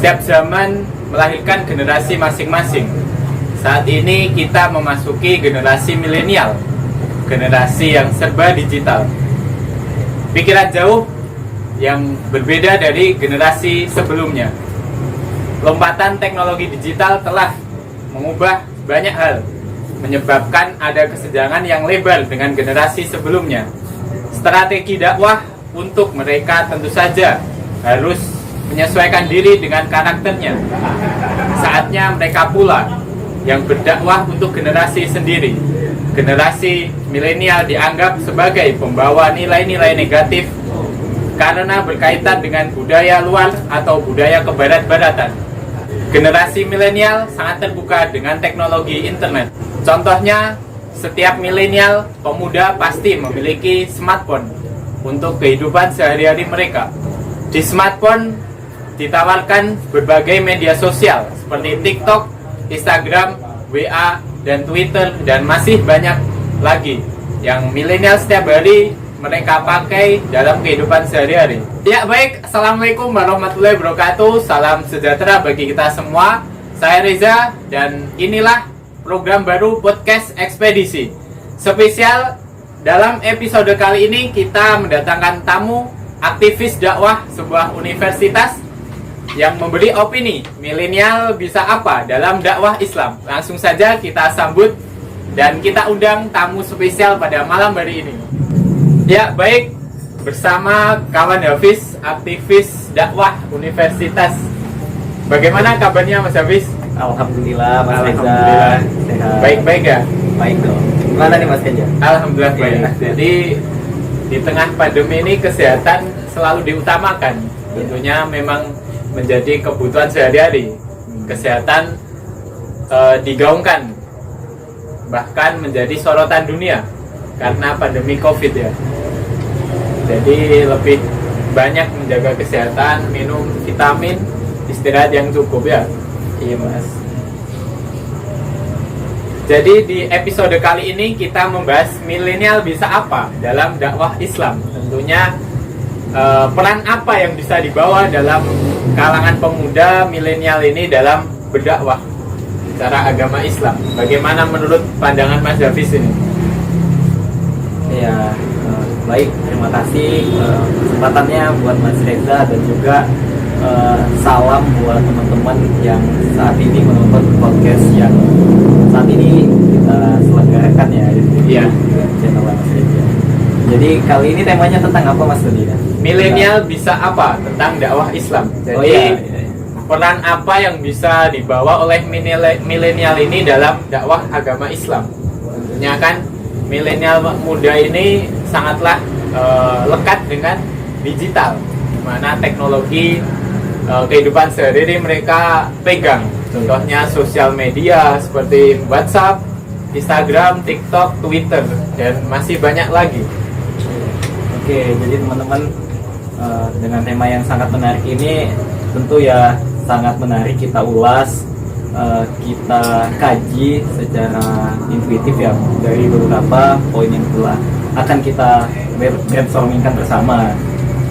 Setiap zaman melahirkan generasi masing-masing. Saat ini kita memasuki generasi milenial, generasi yang serba digital. Pikiran jauh yang berbeda dari generasi sebelumnya. Lompatan teknologi digital telah mengubah banyak hal, menyebabkan ada kesenjangan yang lebar dengan generasi sebelumnya. Strategi dakwah untuk mereka tentu saja harus menyesuaikan diri dengan karakternya. Saatnya mereka pula yang berdakwah untuk generasi sendiri. Generasi milenial dianggap sebagai pembawa nilai-nilai negatif karena berkaitan dengan budaya luar atau budaya kebarat-baratan. Generasi milenial sangat terbuka dengan teknologi internet. Contohnya, setiap milenial pemuda pasti memiliki smartphone untuk kehidupan sehari-hari mereka. Di smartphone ditawarkan berbagai media sosial seperti TikTok, Instagram, WA, dan Twitter, dan masih banyak lagi yang milenial setiap hari mereka pakai dalam kehidupan sehari-hari. Ya baik, Assalamualaikum warahmatullahi wabarakatuh. Salam sejahtera bagi kita semua. Saya Reza dan inilah program baru Podcast Ekspedisi. Spesial dalam episode kali ini kita mendatangkan tamu aktivis dakwah sebuah universitas yang memberi opini milenial bisa apa dalam dakwah Islam. Langsung saja kita sambut dan kita undang tamu spesial pada malam hari ini. Ya baik, bersama kawan Hafiz, aktivis dakwah universitas. Bagaimana kabarnya Mas Hafiz? Alhamdulillah Mas Reza. Alhamdulillah. Sehat. Baik-baik ya? Baik dong. Gimana nih Mas Kenja? Alhamdulillah baik. Iya. Jadi di tengah pandemi ini kesehatan selalu diutamakan. Tentunya memang menjadi kebutuhan sehari-hari. Kesehatan digaungkan, bahkan menjadi sorotan dunia karena pandemi COVID ya. Jadi lebih banyak menjaga kesehatan, minum vitamin, istirahat yang cukup ya. Iya Mas. Jadi di episode kali ini kita membahas milenial bisa apa dalam dakwah Islam. Tentunya peran apa yang bisa dibawa dalam kalangan pemuda milenial ini dalam berdakwah secara agama Islam. Bagaimana menurut pandangan Mas Hafiz ini? Ya, baik. Terima kasih kesempatannya buat Mas Reza dan juga salam buat teman-teman yang saat ini menonton podcast yang saat ini kita selenggarakan ya di channel Mas Reza. Jadi kali ini temanya tentang apa Mas Dodi? Milenial bisa apa tentang dakwah Islam. Jadi peran apa yang bisa dibawa oleh milenial ini dalam dakwah agama Islam. Tentunya kan milenial muda ini sangatlah lekat dengan digital, di mana teknologi kehidupan sehari-hari mereka pegang. Contohnya sosial media seperti WhatsApp, Instagram, TikTok, Twitter, dan masih banyak lagi. Oke, jadi teman-teman dengan tema yang sangat menarik ini tentu ya sangat menarik kita ulas, kita kaji secara intuitif ya dari beberapa poin yang telah akan kita brainstormingkan bersama.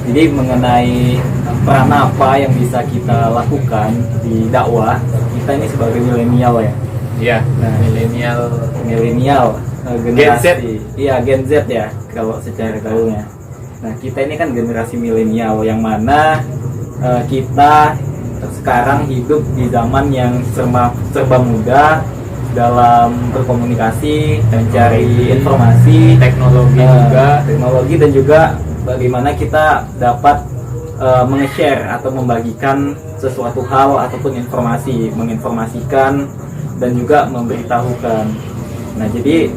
Jadi mengenai peran apa yang bisa kita lakukan di dakwah kita ini sebagai milenial ya. Iya, Nah, milenial generasi, iya Gen Z ya kalau secara gaulnya. Nah, kita ini kan generasi milenial yang mana kita sekarang hidup di zaman yang serba mudah dalam berkomunikasi, mencari informasi, teknologi dan juga bagaimana kita dapat meng-share atau membagikan sesuatu hal ataupun informasi, menginformasikan dan juga memberitahukan. Nah, jadi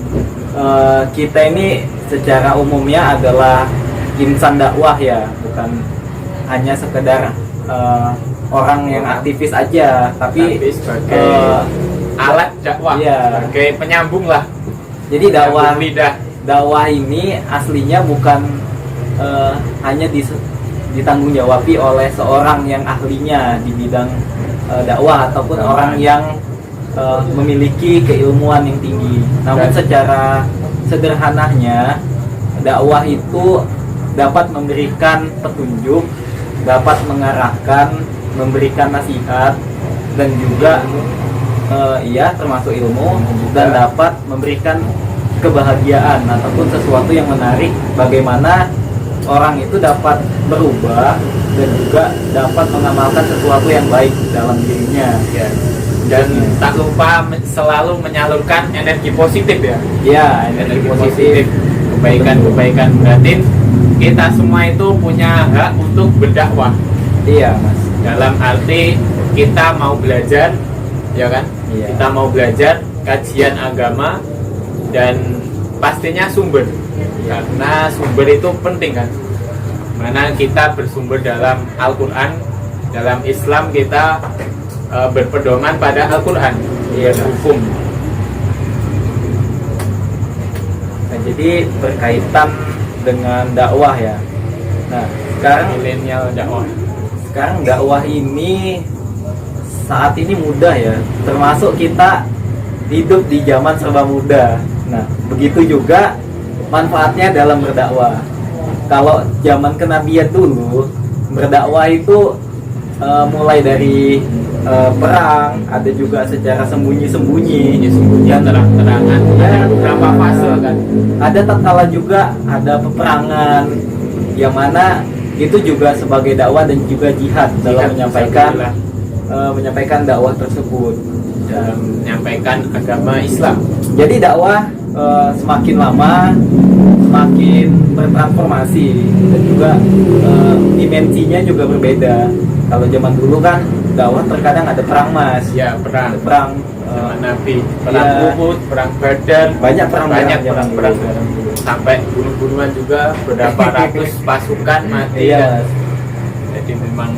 kita ini secara umumnya adalah insan dakwah ya, bukan hanya sekedar orang yang aktivis aja, tapi sebagai alat dakwah, sebagai penyambung lah. Jadi dakwah ini aslinya bukan hanya ditanggung jawabi oleh seorang yang ahlinya di bidang dakwah ataupun orang yang memiliki keilmuan yang tinggi. Namun secara sederhananya dakwah itu dapat memberikan petunjuk, dapat mengarahkan, memberikan nasihat dan juga termasuk ilmu, dan dapat memberikan kebahagiaan ataupun sesuatu yang menarik, bagaimana orang itu dapat berubah dan juga dapat mengamalkan sesuatu yang baik dalam dirinya Ya. Dan tak lupa selalu menyalurkan energi positif ya. ya, energi positif. Kebaikan batin. Kita semua itu punya hak untuk berdakwah. Iya mas. Dalam arti kita mau belajar, ya kan? Iya. Kita mau belajar kajian agama dan pastinya sumber. Karena sumber itu penting kan. Mana kita bersumber dalam Al-Quran. Dalam Islam kita berpedoman pada Al-Quran. Iya, hukum. Nah, jadi berkaitan dengan dakwah ya. Nah, Milenial dakwah. sekarang dakwah ini saat ini mudah ya, termasuk kita hidup di zaman serba mudah. Nah, begitu juga manfaatnya dalam berdakwah. Kalau zaman kenabian dulu, berdakwah itu mulai dari perang, ada juga secara sembunyi-sembunyi, Dan terang-terangan ada beberapa fase kan. ada tatkala juga ada peperangan, yang mana itu juga sebagai dakwah dan juga jihad dalam menyampaikan dakwah tersebut. Dalam menyampaikan agama Islam. Jadi dakwah semakin lama semakin bertransformasi, dan juga dimensinya juga berbeda. Kalau zaman dulu kan dakwah terkadang ada perang mas, Ya, perang. ada perang Zaman Nabi, perang ya. Uhud, perang Badar, banyak perang perang sampai bunuh-bunuhan juga, beberapa ratus pasukan mati. Iya. Jadi memang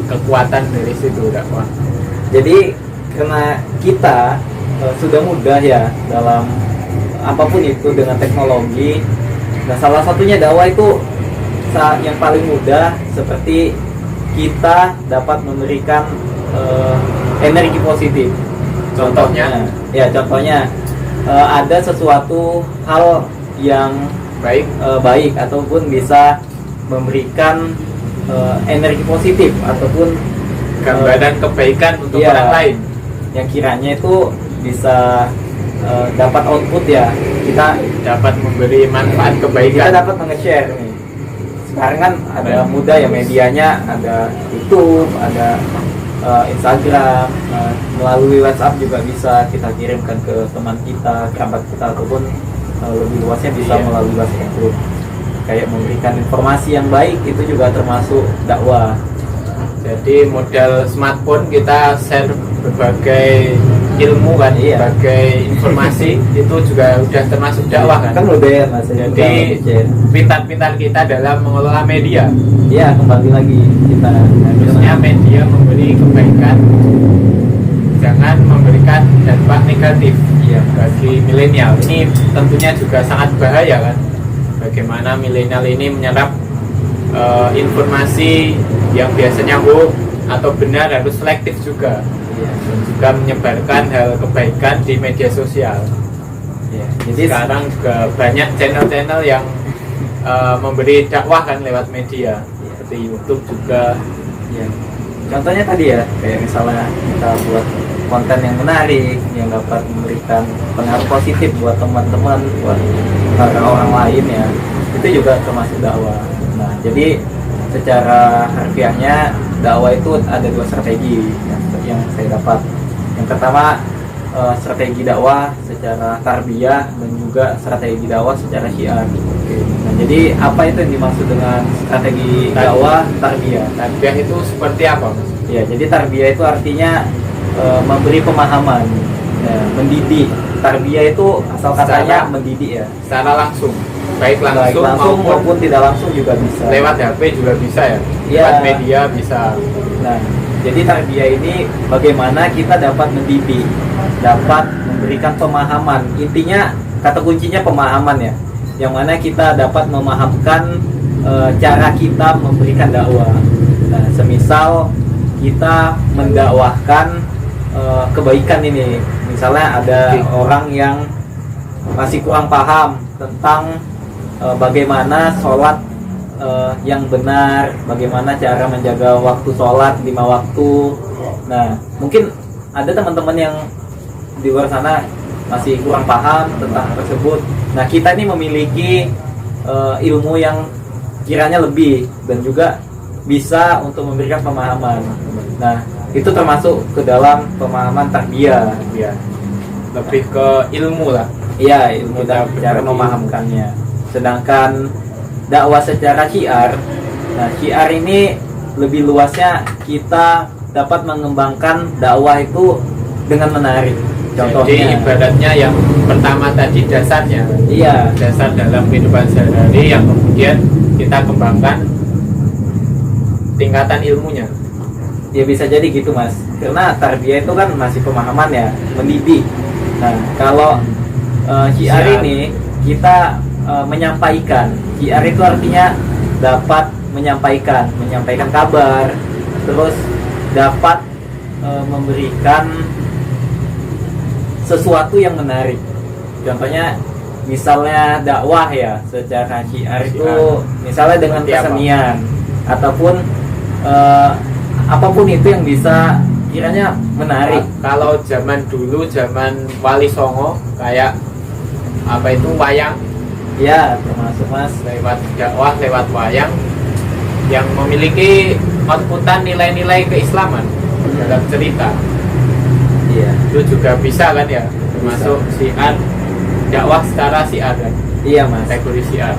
kekuatan dari situ dakwah. Jadi karena kita sudah mudah ya dalam apapun itu dengan teknologi. Nah, salah satunya dakwah itu yang paling mudah, seperti kita dapat memberikan energi positif. Contohnya Contohnya ada sesuatu hal yang baik, baik ataupun bisa memberikan energi positif ataupun gambaran kebaikan untuk iya. orang lain. yang kiranya itu bisa dapat output ya, kita Dapat memberi manfaat kebaikan. dapat nge-share nih. Sekarang kan ada mudah ya medianya, ada YouTube, ada Instagram, melalui WhatsApp juga bisa kita kirimkan ke teman kita, kerabat kita, ataupun lebih luasnya bisa Iya. melalui WhatsApp group. Kayak memberikan informasi yang baik itu juga termasuk dakwah. Jadi modal smartphone kita share berbagai ilmu kan, Iya. berbagai informasi itu juga udah termasuk dakwah kan. Kan modern mas. Jadi pintar-pintar kita dalam mengelola media. ya kembali lagi kita Harusnya media memberi kebaikan, jangan memberikan dampak negatif Iya. bagi milenial. Ini tentunya juga sangat bahaya kan. Bagaimana milenial ini menyerap informasi yang biasanya hoax atau benar, harus selektif juga. Iya. Dan juga menyebarkan hal kebaikan di media sosial. Iya. Jadi Sekarang juga banyak channel-channel yang memberi dakwah kan lewat media, seperti YouTube juga. ya, contohnya tadi ya, kayak misalnya kita buat konten yang menarik, yang dapat memberikan pengaruh positif buat teman-teman, buat para orang lain ya, itu juga termasuk dakwah. Nah, jadi secara harfiahnya dakwah itu ada dua strategi yang saya dapat. Yang pertama strategi dakwah secara tarbiyah, dan juga strategi dakwah secara syiar. Nah, jadi apa itu yang dimaksud dengan strategi dakwah tarbiyah? Tarbiyah itu seperti apa, Mas? Ya, jadi tarbiyah itu artinya memberi pemahaman, ya, mendidik. Tarbiyah itu asal katanya mendidik ya. Secara langsung, baik langsung, maupun tidak langsung juga bisa. lewat HP juga bisa ya, Iya. lewat media bisa. Nah, jadi tarbiyah ini bagaimana kita dapat mendidik, dapat memberikan pemahaman. Intinya kata kuncinya pemahaman ya, yang mana kita dapat memahamkan cara kita memberikan dakwah. Nah, semisal kita mendakwahkan kebaikan ini, misalnya ada orang yang masih kurang paham tentang bagaimana sholat yang benar, bagaimana cara menjaga waktu sholat 5 waktu. Nah, mungkin ada teman-teman yang di luar sana masih kurang paham tentang tersebut. Nah, kita ini memiliki ilmu yang kiranya lebih dan juga bisa untuk memberikan pemahaman. Nah, itu termasuk ke dalam pemahaman tarbiyah. Ya, lebih ke ilmu lah. Iya, ilmu dan Kita cara berbagi. memahamkannya. Sedangkan dakwah secara syiar, nah syiar ini lebih luasnya kita dapat mengembangkan dakwah itu dengan menarik. Jadi Contohnya, ibaratnya yang pertama tadi dasarnya, iya, dasar dalam kehidupan sehari-hari yang kemudian kita kembangkan tingkatan ilmunya. ya bisa jadi gitu mas. Karena tarbiyah itu kan masih pemahaman ya, mendidik. Nah, kalau syiar Syiar. ini kita menyampaikan. Syiar itu artinya dapat menyampaikan kabar, terus dapat memberikan sesuatu yang menarik. Contohnya misalnya dakwah ya, secara syiar itu misalnya dengan Seperti apa? kesenian ataupun apapun itu yang bisa kiranya menarik. Kalau zaman dulu, zaman Wali Songo, kayak apa itu wayang, Ya, termasuk mas. lewat dakwah, lewat wayang yang memiliki outputan nilai-nilai keislaman dalam cerita. Iya. Itu juga bisa kan ya, termasuk syiar, dakwah secara syiar kan, Iya mas. kategori syiar.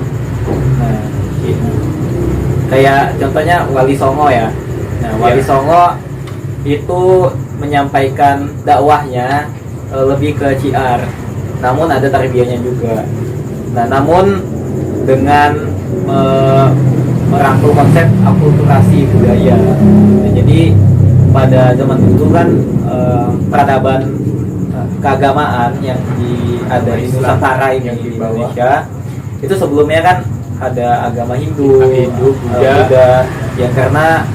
Nah, gitu. Kayak contohnya Wali Songo ya. Nah, Wali Iya. Songo itu menyampaikan dakwahnya lebih ke syiar, namun ada tarbiyahnya juga. Nah, namun dengan merangkul konsep akulturasi budaya. Nah, jadi pada zaman dulu kan peradaban keagamaan yang ada di Islam Nusantara ini yang di di bawah. Indonesia itu sebelumnya kan ada agama Hindu, Hindu, Buddha. Buddha, yang karena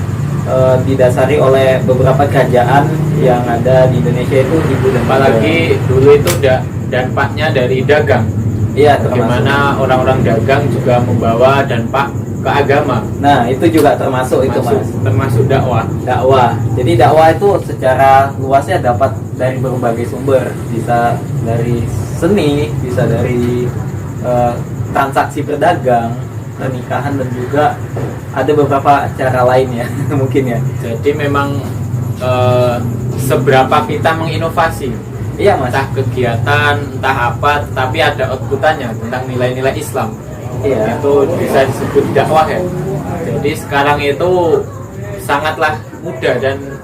didasari oleh beberapa kerajaan yang ada di Indonesia itu Hindu dan Buddha. Apalagi dulu itu dampaknya dari dagang. Iya, Bagaimana orang-orang dagang juga membawa dampak ke agama, Nah, itu juga termasuk itu mas. termasuk dakwah. Dakwah. Jadi dakwah itu secara luasnya dapat dari berbagai sumber, bisa dari seni, bisa dari transaksi berdagang, pernikahan, dan juga ada beberapa cara lainnya mungkin ya. Jadi memang seberapa kita menginovasi, Iya mas. entah kegiatan, entah apa, tapi ada outputannya tentang nilai-nilai Islam. Iya. Itu bisa disebut dakwah ya. Jadi sekarang itu sangatlah mudah dan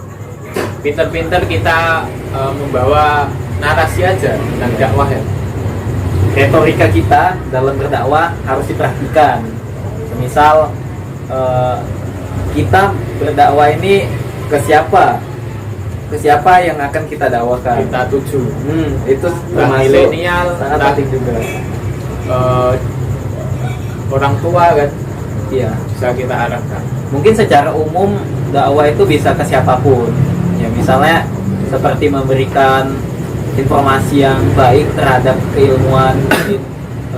pinter-pinter kita membawa narasi aja tentang dakwah ya. Retorika kita dalam berdakwah harus diperhatikan. Misal kita berdakwah ini ke siapa? Ke siapa yang akan kita dakwakan? Kita tuju Itu entah termasuk milenial, sangat entah penting juga. orang tua kan, Iya. bisa kita arahkan. Mungkin secara umum dakwah itu bisa ke siapapun. Ya misalnya seperti memberikan informasi yang baik terhadap keilmuan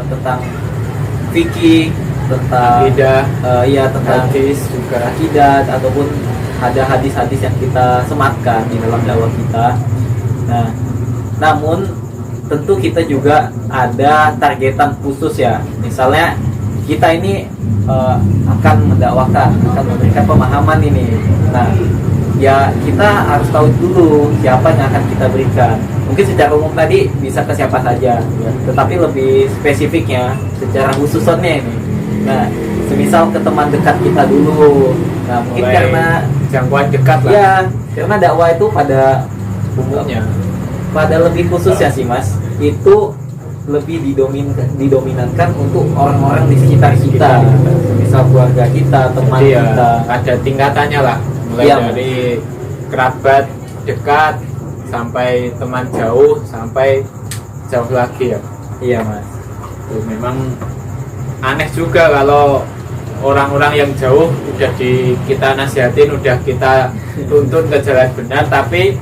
tentang fikih, tentang Akidah, iya tentang hadis juga. akidat ataupun ada hadis-hadis yang kita sematkan di dalam dakwah kita. Nah, namun tentu kita juga ada targetan khusus ya. Misalnya kita ini akan mendakwakan, akan memberikan pemahaman ini. Nah, ya kita harus tahu dulu siapa yang akan kita berikan. Mungkin secara umum tadi bisa ke siapa saja, tetapi lebih spesifiknya secara khususannya ini. Nah, semisal ke teman dekat kita dulu. Nah, mungkin Mulai karena jangkauan dekat lah ya, karena dakwah itu pada umumnya. pada lebih khusus ya sih Mas. Itu lebih didominankan untuk orang-orang di sekitar kita. Misal keluarga kita, teman Jadi ya kita. ada tingkatannya lah, mulai Iya, dari kerabat dekat sampai teman jauh sampai jauh lagi ya. Iya Mas. Tuh, memang aneh juga kalau orang-orang yang jauh udah kita nasihatin, udah kita tuntun ke jalan benar, tapi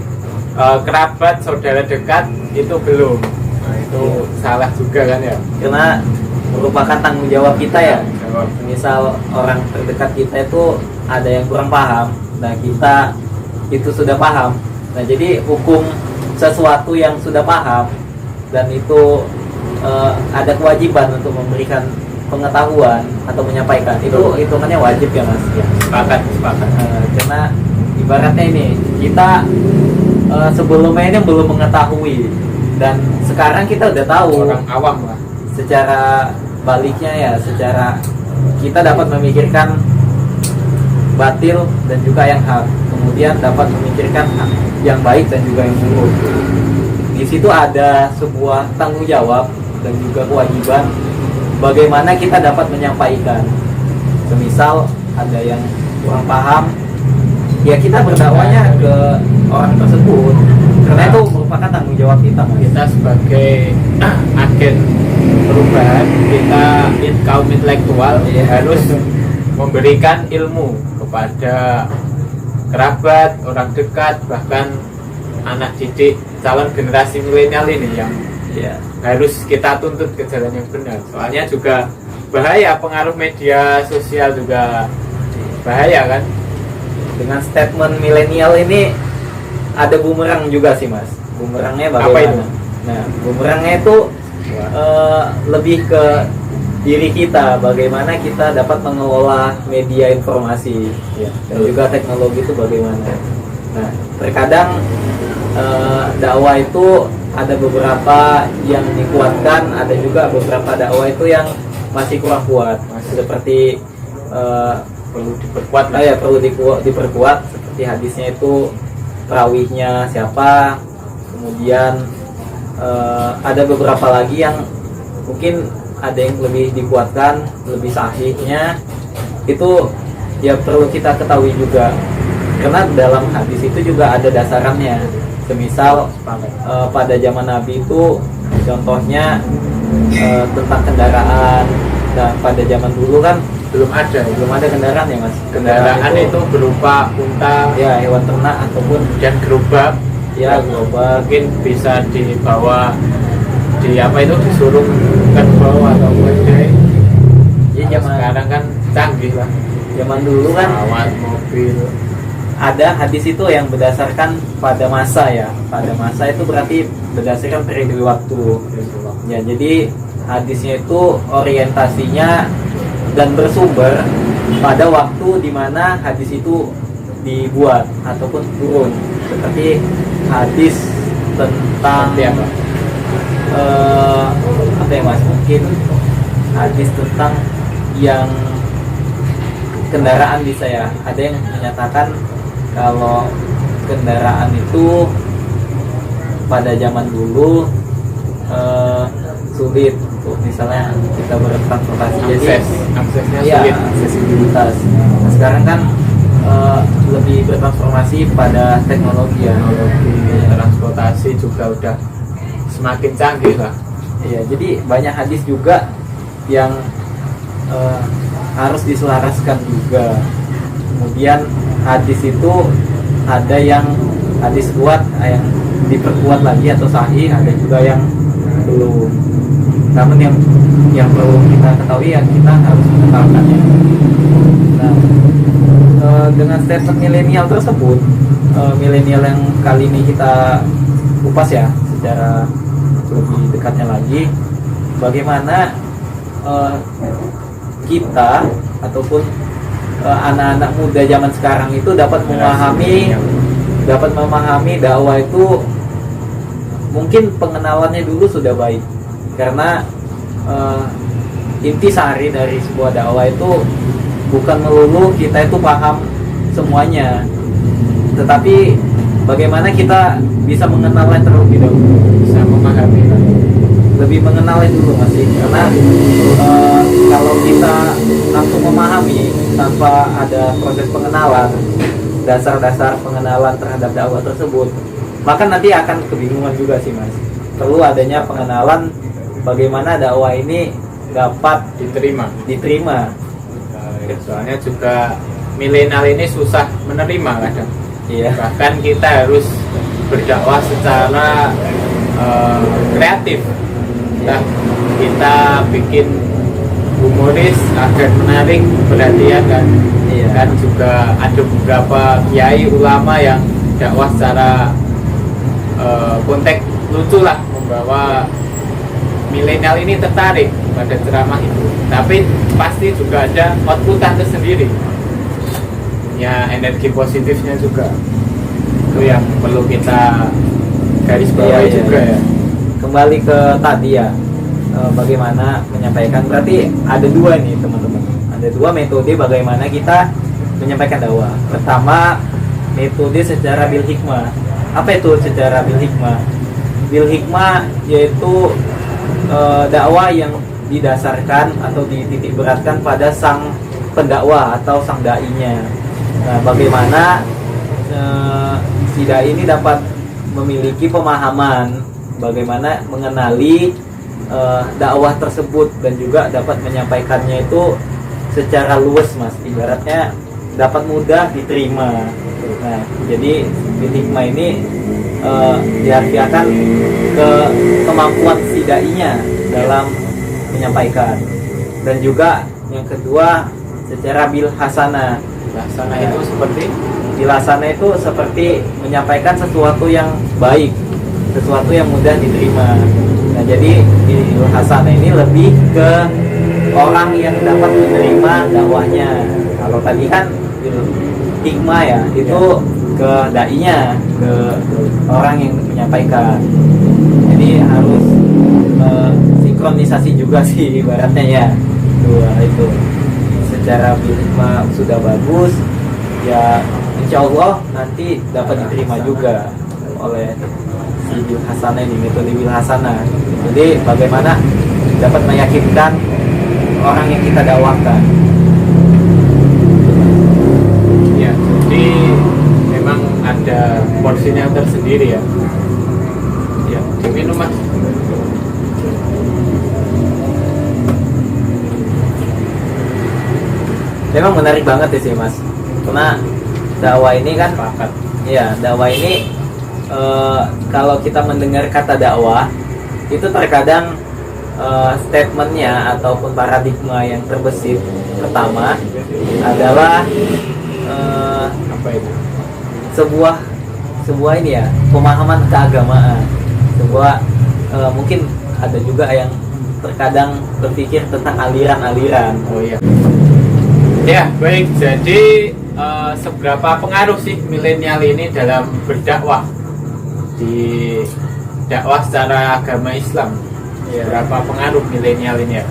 kerabat saudara dekat itu belum. Nah, itu salah juga kan ya. Karena merupakan tanggung jawab kita ya. Jawab Misal orang terdekat kita itu ada yang kurang paham, nah kita itu sudah paham. Nah jadi hukum sesuatu yang sudah paham dan itu ada kewajiban untuk memberikan pengetahuan atau menyampaikan, itu hitungannya wajib ya mas ya. Sepakat. Karena ibaratnya ini kita sebelumnya ini belum mengetahui dan sekarang kita udah tahu. Orang awam lah. Secara baliknya ya, secara kita dapat memikirkan batil dan juga yang hak, kemudian dapat memikirkan yang baik dan juga yang buruk. Di situ ada sebuah tanggung jawab dan juga kewajiban bagaimana kita dapat menyampaikan. Semisal ada yang kurang paham, ya kita berdakwahnya ke orang tersebut, karena itu merupakan tanggung jawab kita. Kita sebagai agen perubahan, kita kaum intelektual harus memberikan ilmu kepada kerabat, orang dekat, bahkan anak didik calon generasi milenial ini yang harus kita tuntut ke jalan yang benar. Soalnya juga bahaya, pengaruh media sosial juga bahaya kan. Dengan statement milenial ini ada bumerang juga sih mas. Bumerangnya bagaimana? Apa itu? Nah, bumerangnya itu lebih ke diri kita, bagaimana kita dapat mengelola media informasi dan juga teknologi itu bagaimana. Nah, terkadang dakwah itu ada beberapa yang dikuatkan, ada juga beberapa dakwah itu yang masih kurang kuat. Seperti Perlu diperkuat lah. ya perlu diperkuat, seperti hadisnya itu perawihnya siapa, kemudian ada beberapa lagi yang mungkin ada yang lebih dikuatkan, lebih sahihnya, itu ya perlu kita ketahui juga, karena dalam hadis itu juga ada dasarannya. Semisal pada zaman Nabi itu contohnya tentang kendaraan. Nah pada zaman dulu kan belum ada kendaraan ya mas. Kendaraan itu berupa unta, ya hewan ternak ataupun dan gerobak. ya gerobak. Mungkin bisa dibawa disuruh kerbau atau ojek. Ya Sekarang kan canggih lah. Zaman dulu kan Pesawat, mobil. ada hadis itu yang berdasarkan pada masa ya. Pada masa itu berarti berdasarkan periode waktu. Ya jadi hadisnya itu orientasinya dan bersumber pada waktu di mana hadis itu dibuat ataupun turun. Seperti hadis tentang apa ya mas, mungkin hadis tentang yang kendaraan bisa ya. Ada yang menyatakan kalau kendaraan itu pada zaman dulu sulit untuk misalnya kita bertransportasi, jadi aksesnya ya, sulit. aksesibilitas. Nah, sekarang kan lebih bertransformasi pada teknologi ya. Transportasi juga udah semakin canggih lah. Iya, jadi banyak hadis juga yang harus diselaraskan juga. Kemudian hadis itu ada yang hadis kuat, yang diperkuat lagi atau sahih, ada juga yang belum. Namun yang perlu kita ketahui ya kita harus mengetahuinya. Nah, dengan statement milenial tersebut, milenial yang kali ini kita kupas ya secara lebih dekatnya lagi, bagaimana kita ataupun anak-anak muda zaman sekarang itu dapat memahami dakwah itu. Mungkin pengenalannya dulu sudah baik, karena intisari dari sebuah dakwah itu bukan melulu kita itu paham semuanya, tetapi bagaimana kita bisa mengenalnya terlebih dahulu, Bisa memahami lah. lebih mengenalnya dulu masih, karena kalau kita langsung memahami tanpa ada proses pengenalan, dasar-dasar pengenalan terhadap dakwah tersebut, maka nanti akan kebingungan juga sih mas. Perlu adanya pengenalan bagaimana dakwah ini dapat diterima. Soalnya juga milenial ini susah menerima kadang. Iya. Bahkan kita harus berdakwah secara kreatif. Nah, kita bikin humoris, agar menarik perhatian kan. Iya. Dan juga ada beberapa kiai ulama yang dakwah secara konteks lucu lah, membawa milenial ini tertarik pada ceramah itu. Tapi pasti juga ada outputan tersendiri, ya energi positifnya juga. Itu yang perlu kita garis bawahi Iya, juga iya. ya. Kembali ke tadi ya, bagaimana menyampaikan. Berarti ada dua nih teman-teman, ada dua metode bagaimana kita menyampaikan dakwah. Pertama, metode secara bil hikmah. Apa itu secara bil hikmah? Bil hikmah yaitu dakwah yang didasarkan atau dititik beratkan pada sang pendakwah atau sang dai-nya. Nah, bagaimana si dai ini dapat memiliki pemahaman bagaimana mengenali dakwah tersebut dan juga dapat menyampaikannya itu secara luas, Mas. Ibaratnya dapat mudah diterima. Nah, jadi bil hikmah ini diartikan ke kemampuan si dai-nya dalam menyampaikan. Dan juga yang kedua secara bil hasanah. Laksana itu seperti Bil hasanah itu seperti menyampaikan sesuatu yang baik, sesuatu yang mudah diterima. Nah, jadi bil hasanah ini lebih ke orang yang dapat menerima dakwahnya. Kalau tadi kan bil hikmah ya, itu ke dai-nya, ke orang yang menyampaikan. Jadi harus sinkronisasi juga sih ibaratnya ya. Dua itu. Secara bil hikmah sudah bagus, ya insya Allah nanti dapat diterima juga oleh si bil hasanah ini, metode bil hasanah. Jadi bagaimana dapat meyakinkan orang yang kita dakwahkan. ya, jadi memang ada porsinya tersendiri ya. Ya, diminum Mas. Memang menarik banget ya sih, Mas, karena dakwah ini kan, Sepakat. ya dakwah ini kalau kita mendengar kata dakwah itu terkadang statementnya ataupun paradigma yang terbesit pertama adalah Apa itu? sebuah ini ya, pemahaman keagamaan. Sebuah mungkin ada juga yang terkadang berpikir tentang aliran-aliran. Oh iya. Ya, baik. Jadi seberapa pengaruh sih milenial ini dalam berdakwah di dakwah secara agama Islam? Iya. Berapa pengaruh milenial ini ya?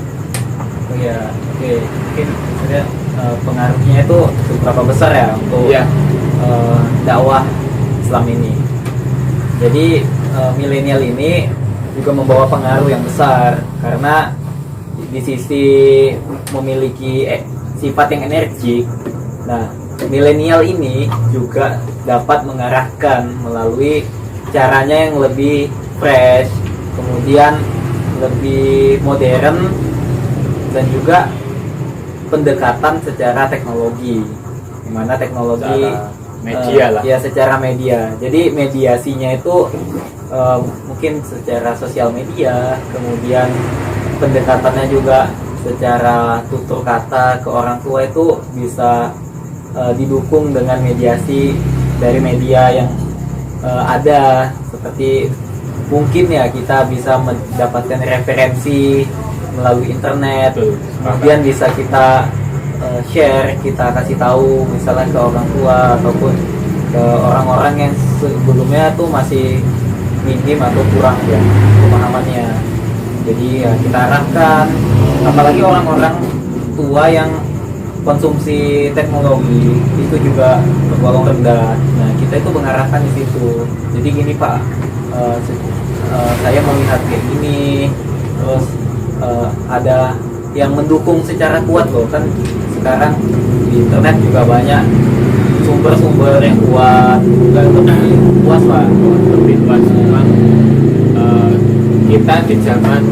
Oh ya, oke. Mungkin sebenarnya pengaruhnya itu seberapa besar ya untuk Iya. dakwah Islam ini. Jadi milenial ini juga membawa pengaruh yang besar karena di sisi memiliki sifat yang energik. Nah, milenial ini juga dapat mengarahkan melalui caranya yang lebih fresh, kemudian lebih modern, dan juga pendekatan secara teknologi, dimana teknologi Secara media lah. ya secara media. Jadi mediasinya itu mungkin secara sosial media, kemudian pendekatannya juga secara tutur kata ke orang tua itu bisa didukung dengan mediasi dari media yang ada, seperti mungkin ya kita bisa mendapatkan referensi melalui internet. Betul. Kemudian bisa kita share, kita kasih tahu misalnya ke orang tua ataupun ke orang-orang yang sebelumnya tuh masih minim atau kurang ya pemahamannya. Jadi ya kita arahkan, apalagi orang-orang tua yang konsumsi teknologi itu juga tergolong rendah. Nah, kita itu mengarahkan di situ. Jadi gini Pak, saya melihat kayak gini, terus ada yang mendukung secara kuat loh, kan sekarang di internet juga banyak sumber-sumber yang kuat, juga lebih puas lah. Lebih luas. Cuman kita di zaman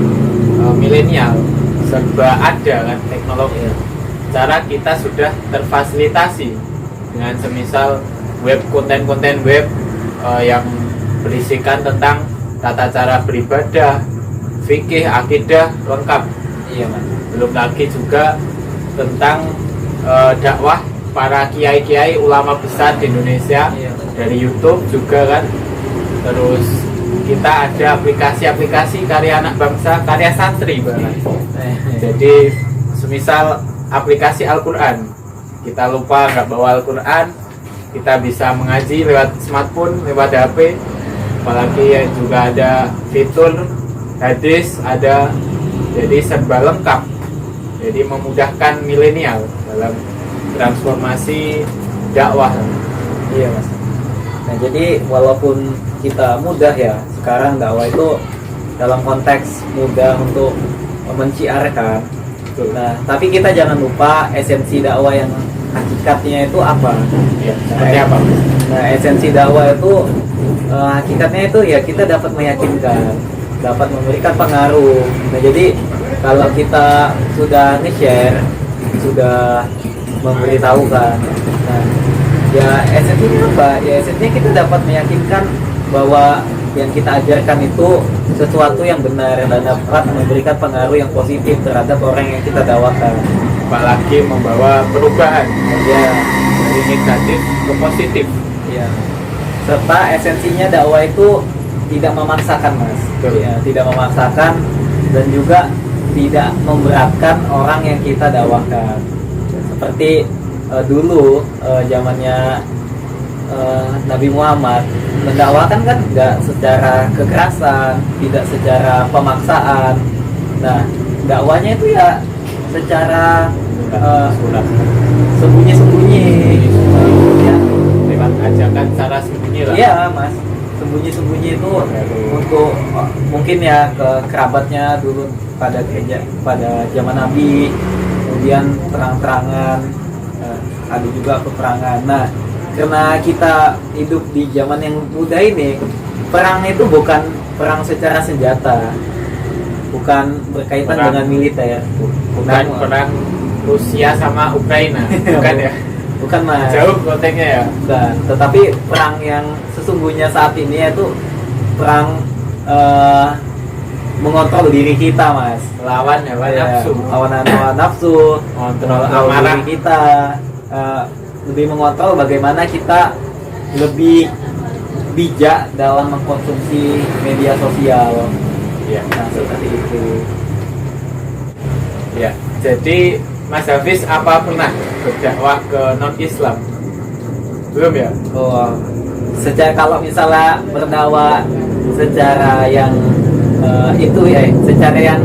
milenial serba ada kan teknologi. Cara kita sudah terfasilitasi dengan semisal web, konten-konten web yang berisikan tentang tata cara beribadah, fikih, akidah lengkap. Iya Mas. belum lagi juga tentang dakwah para kiai-kiai ulama besar di Indonesia Iya. dari YouTube juga kan. Terus kita ada aplikasi-aplikasi karya anak bangsa, karya santri bahkan. Jadi semisal aplikasi Al-Quran, kita lupa nggak bawa Al-Quran, kita bisa mengaji lewat smartphone, lewat HP. Apalagi ya juga ada fitur hadis, ada, jadi serba lengkap. Jadi memudahkan milenial dalam transformasi dakwah. Iya mas. Nah jadi walaupun kita mudah ya sekarang dakwah itu dalam konteks mudah untuk menciarkan. Nah tapi kita jangan lupa esensi dakwah yang hakikatnya itu apa? Ya, seperti apa? Nah esensi dakwah itu hakikatnya itu ya kita dapat meyakinkan, dapat memberikan pengaruh. Nah jadi kalau kita sudah nge-share, sudah memberitahukan, nah ya esensinya apa? Ya esensinya kita dapat meyakinkan bahwa yang kita ajarkan itu sesuatu yang benar dan dapat memberikan pengaruh yang positif terhadap orang yang kita dakwakan. Apalagi membawa perubahan Ya, dari negatif ke positif. ya. Serta esensinya dakwah itu tidak memaksakan mas. Betul. Ya, tidak memaksakan dan juga tidak memberatkan orang yang kita dakwakan. Seperti dulu zamannya Nabi Muhammad mendakwakan kan nggak secara kekerasan, tidak secara pemaksaan. Nah dakwanya itu ya secara Surat sembunyi-sembunyi, ya, lewat ajakan cara sembunyi lah. iya mas, sembunyi-sembunyi itu untuk mungkin ya ke kerabatnya dulu pada gereja pada zaman Nabi, kemudian terang-terangan, ada juga peperangan. Nah karena kita hidup di zaman yang muda ini, perang itu bukan perang secara senjata, bukan berkaitan Perang. dengan militer, Bukan perang Rusia sama Ukraina, bukan ya? bukan mas, Jauh konteksnya ya. bukan. Tetapi perang yang sesungguhnya saat ini yaitu perang mengontrol diri kita mas, Lawan hawa Ya, nafsu, lawan hawa nafsu, kontrol mengontrol amarah. diri kita, lebih mengontrol bagaimana kita lebih bijak dalam mengkonsumsi media sosial. Ya, Nah seperti itu. ya. Jadi Mas Hafiz apa pernah berdakwah ke non Islam? Belum ya? Oh, secara kalau misalnya berdakwah secara yang itu ya, secara yang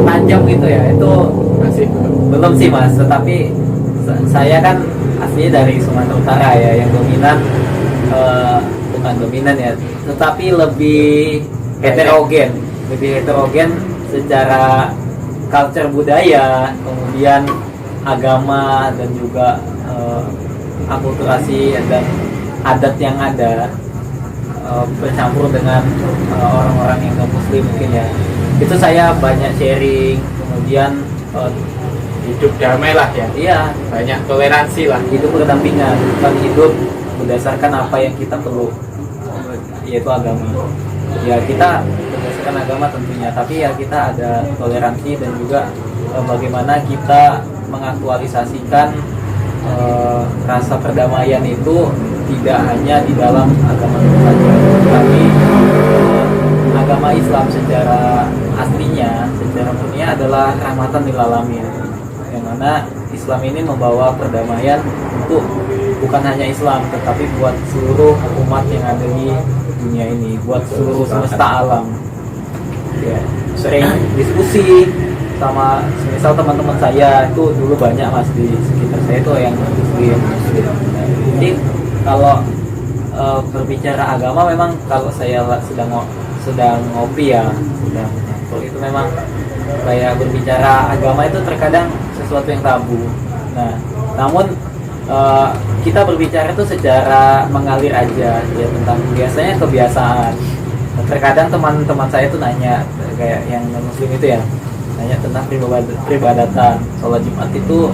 tajam gitu ya, itu Masih belum. belum sih mas. Tetapi saya kan aslinya dari Sumatera Utara ya, yang dominan bukan dominan ya, tetapi lebih heterogen, secara culture budaya, kemudian agama dan juga akulturasi dan adat yang ada bercampur dengan orang-orang yang non muslim mungkin ya. Itu saya banyak sharing, kemudian Hidup damai lah ya. iya Banyak toleransi lah. hidup berdampingan, bukan hidup berdasarkan apa yang kita perlu, yaitu agama. Ya kita berdasarkan agama tentunya, tapi ya kita ada toleransi dan juga bagaimana kita mengaktualisasikan rasa perdamaian itu tidak hanya di dalam agama itu saja, tapi agama Islam secara aslinya, secara murninya adalah rahmatan lil alamin, yang mana Islam ini membawa perdamaian untuk bukan hanya Islam tetapi buat seluruh umat yang ada di dunia ini, buat seluruh semesta alam. Ya, sering diskusi sama misal teman-teman saya itu dulu banyak mas di sekitar saya itu yang muslim. Nah, jadi kalau berbicara agama memang kalau saya sedang ngopi ya, sedang ngobrol itu memang kayak berbicara agama itu terkadang sesuatu yang tabu. Nah, namun kita berbicara itu secara mengalir aja ya, tentang biasanya kebiasaan. Nah, terkadang teman-teman saya itu nanya kayak yang non muslim itu ya, nanya tentang peribadatan sholat Jumat itu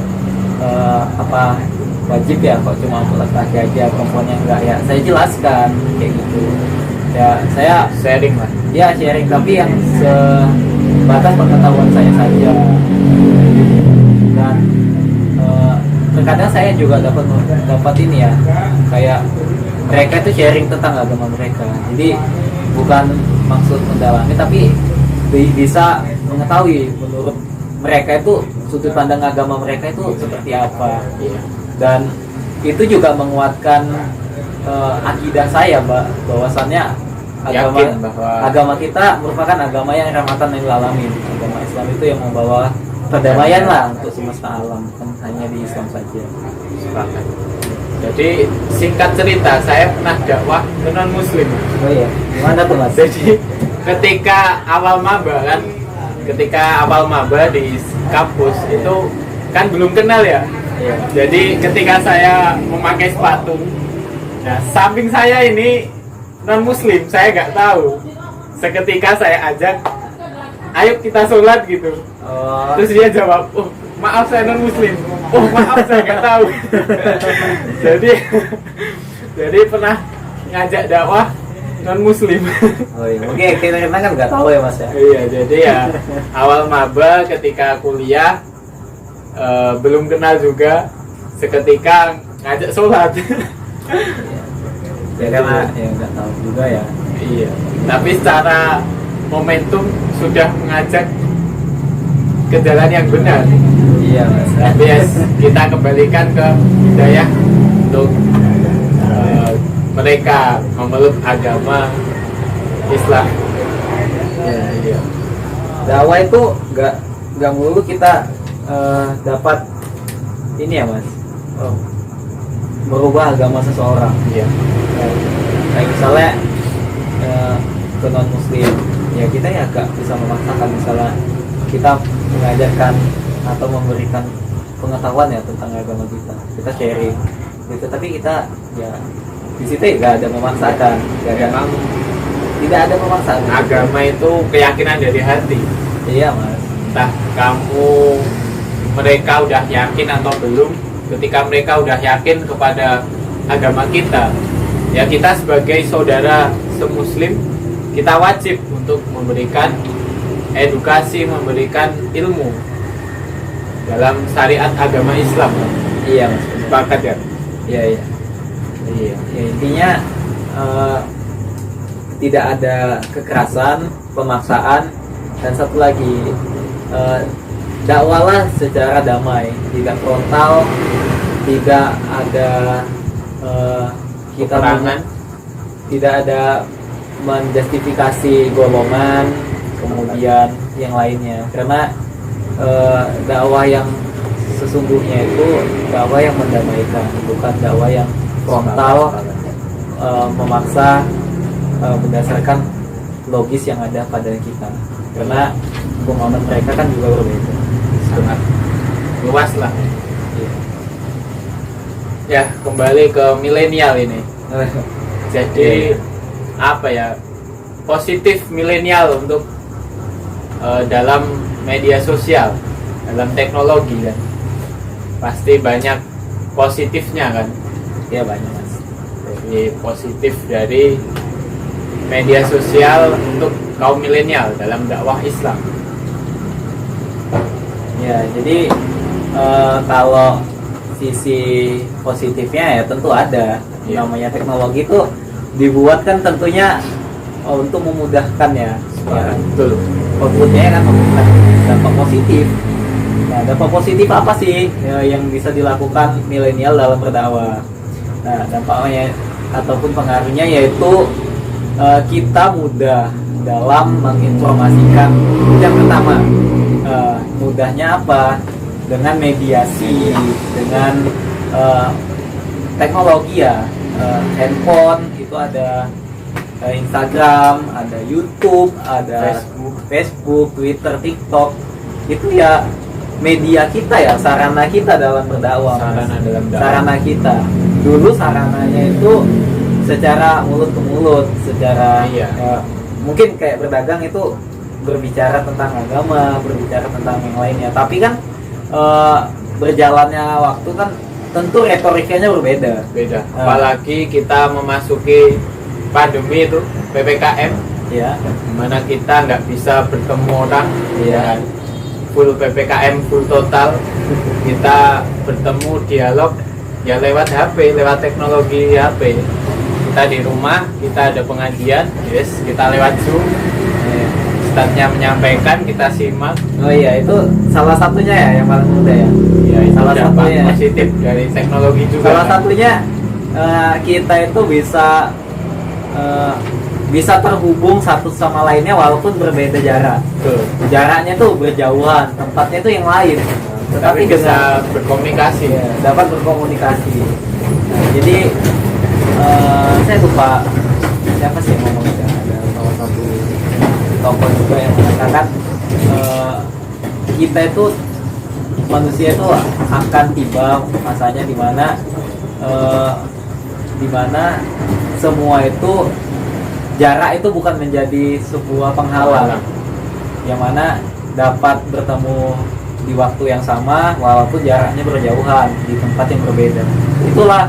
apa wajib ya, kok cuma untuk laki-laki aja, perempuannya enggak ya. Saya jelaskan kayak gitu ya, saya Sharing lah. ya sharing tapi yang sebatas pengetahuan saya saja. terkadang saya juga dapat ini ya, kayak mereka itu sharing tentang agama mereka. Jadi bukan maksud mendalami, tapi bisa mengetahui menurut mereka itu sudut pandang agama mereka itu seperti apa. Dan itu juga menguatkan akidah saya, Mbak, bahwasannya agama kita merupakan agama yang rahmatan lil alamin. Agama Islam itu yang membawa perdamaian lah untuk semesta alam, kan hanya di Islam saja. Sepakat. Jadi singkat cerita, saya pernah dakwah ke non muslim. Oh iya, gimana tuh Mas? Jadi ketika awal maba di kampus itu kan belum kenal ya. Iya. Jadi ketika saya memakai sepatu, nah samping saya ini non muslim, saya nggak tahu. Seketika saya ajak, ayo kita sholat gitu. Oh. Terus dia jawab, oh maaf saya non muslim. Oh maaf saya nggak tahu. jadi pernah ngajak dakwah non muslim. Oh iya, oke, kita kan nggak tahu ya Mas ya. Iya, jadi ya awal maba ketika kuliah belum kenal juga, seketika ngajak sholat. Ya karena ya nggak tahu juga ya. Iya, tapi secara momentum sudah mengajak ke jalan yang benar. Iya Mas. Tapi ya, kita kembalikan ke hidayah untuk mereka memeluk agama Islam. Iya. Dakwah itu nggak melulu kita dapat ini ya Mas, merubah agama seseorang. Iya. Kayak misalnya ke non muslim, ya kita ya gak bisa memaksakan. Misalnya kita mengajarkan atau memberikan pengetahuan ya tentang agama kita sharing gitu, tapi kita ya di situ ya gak ada memaksakan, tidak ada pemaksaan. Agama itu keyakinan dari hati. Iya Mas. Entah mereka udah yakin atau belum, ketika mereka udah yakin kepada agama kita, ya kita sebagai saudara semuslim, kita wajib untuk memberikan edukasi, memberikan ilmu dalam syariat agama Islam. Iya Mas. Sepakat ya? Iya. Ya, intinya tidak ada kekerasan, pemaksaan, dan satu lagi dakwalah secara damai, tidak frontal, tidak ada kita tidak ada menjustifikasi golongan, kemudian yang lainnya. Karena dakwah yang sesungguhnya itu dakwah yang mendamaikan, bukan dakwah yang frontal, memaksa berdasarkan logis yang ada pada kita. Karena pemahaman mereka kan juga berbeda, sangat luas lah. Ya, kembali ke milenial ini. Jadi apa ya, positif milenial untuk dalam media sosial, dalam teknologi kan, pasti banyak positifnya kan. Ya banyak Mas. Jadi positif dari media sosial untuk kaum milenial dalam dakwah Islam. Ya, jadi kalau sisi positifnya ya tentu ada. Ya. Namanya teknologi itu dibuat kan tentunya untuk memudahkan ya. Betul. Outputnya kan memudahkan, dampak positif. Nah, dampak positif apa sih yang bisa dilakukan milenial dalam berdakwah? Nah, dampaknya ataupun pengaruhnya yaitu kita mudah dalam menginformasikan. Yang pertama, mudahnya apa? Dengan mediasi, dengan teknologi ya, handphone itu ada, Instagram, ada YouTube, ada Facebook, Twitter, TikTok. Itu ya media kita ya, sarana kita dalam berdakwah. Sarana kita. Dulu sarananya itu secara mulut ke mulut, secara mungkin kayak berdagang itu berbicara tentang agama, berbicara tentang yang lainnya. Tapi kan berjalannya waktu kan tentu retorikanya berbeda. Apalagi kita memasuki pandemi itu, PPKM, ya, dimana kita nggak bisa bertemu orang, ya, full PPKM full total, kita bertemu dialog ya lewat HP, lewat teknologi HP. Kita di rumah, kita ada pengajian, yes, kita lewat Zoom. Ustadznya menyampaikan, kita simak. Oh iya, itu salah satunya ya yang paling mudah ya. Ya, itu salah dampak satunya positif dari teknologi juga. Salah kan? satunya kita itu bisa terhubung satu sama lainnya walaupun berbeda jarak. Betul. Jaraknya tuh berjauhan, tempatnya tuh yang lain. Tetapi bisa berkomunikasi. Ya, dapat berkomunikasi. Nah, jadi saya lupa siapa sih yang ngomong ya, ada salah satu tokoh juga yang mengatakan kita itu manusia itu akan tiba masanya di mana semua itu jarak itu bukan menjadi sebuah penghalang, yang mana dapat bertemu di waktu yang sama walaupun jaraknya berjauhan di tempat yang berbeda. Itulah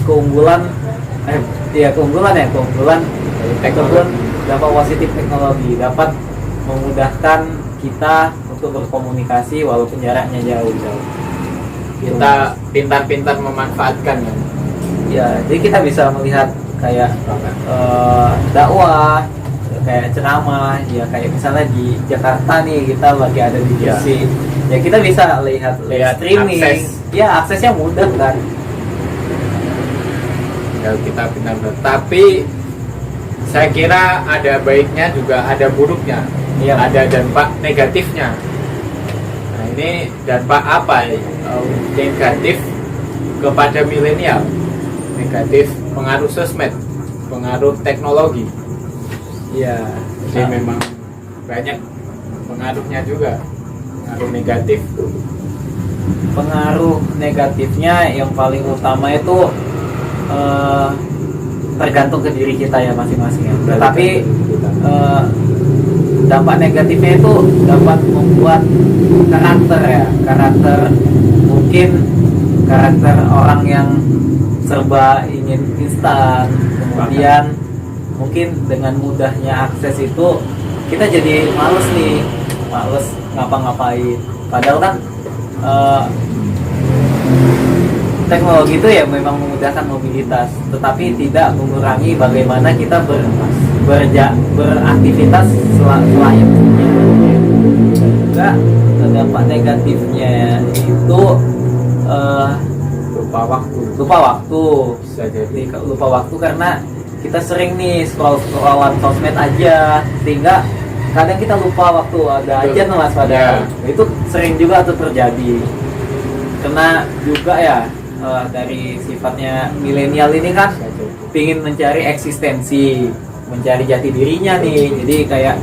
keunggulan teknologi, dapat positif teknologi, dapat memudahkan kita untuk berkomunikasi walaupun jaraknya jauh. Kita pintar-pintar memanfaatkan kan. Ya, jadi kita bisa melihat kayak dakwah, kayak ceramah, ya kayak misalnya di Jakarta nih kita lagi ada di Gresik, ya kita bisa lihat streaming, aksesnya mudah kan. Ya, kita pintar. Tapi saya kira ada baiknya juga ada buruknya. Iya. Ada dampak negatifnya. Nah, ini dampak apa? Negatif kepada milenial. Negatif pengaruh sosmed, pengaruh teknologi. Iya. Jadi memang banyak pengaruhnya juga. Pengaruh negatif. Pengaruh negatifnya yang paling utama itu tergantung ke diri kita ya masing-masing ya. Tapi dampak negatifnya itu dapat membuat karakter mungkin karakter orang yang serba ingin instan, kemudian mungkin dengan mudahnya akses itu kita jadi males ngapa-ngapain, padahal kan teknologi itu ya memang memudahkan mobilitas, tetapi tidak mengurangi bagaimana kita beraktivitas selayaknya. Juga dampak negatifnya itu Lupa waktu. Bisa jadi lupa waktu karena kita sering nih scrollan sosmed aja, sehingga kadang kita lupa waktu ada aja mas padahal. Itu sering juga tuh terjadi. Kena juga ya dari sifatnya milenial ini kan pingin mencari eksistensi, mencari jati dirinya nih, jadi kayak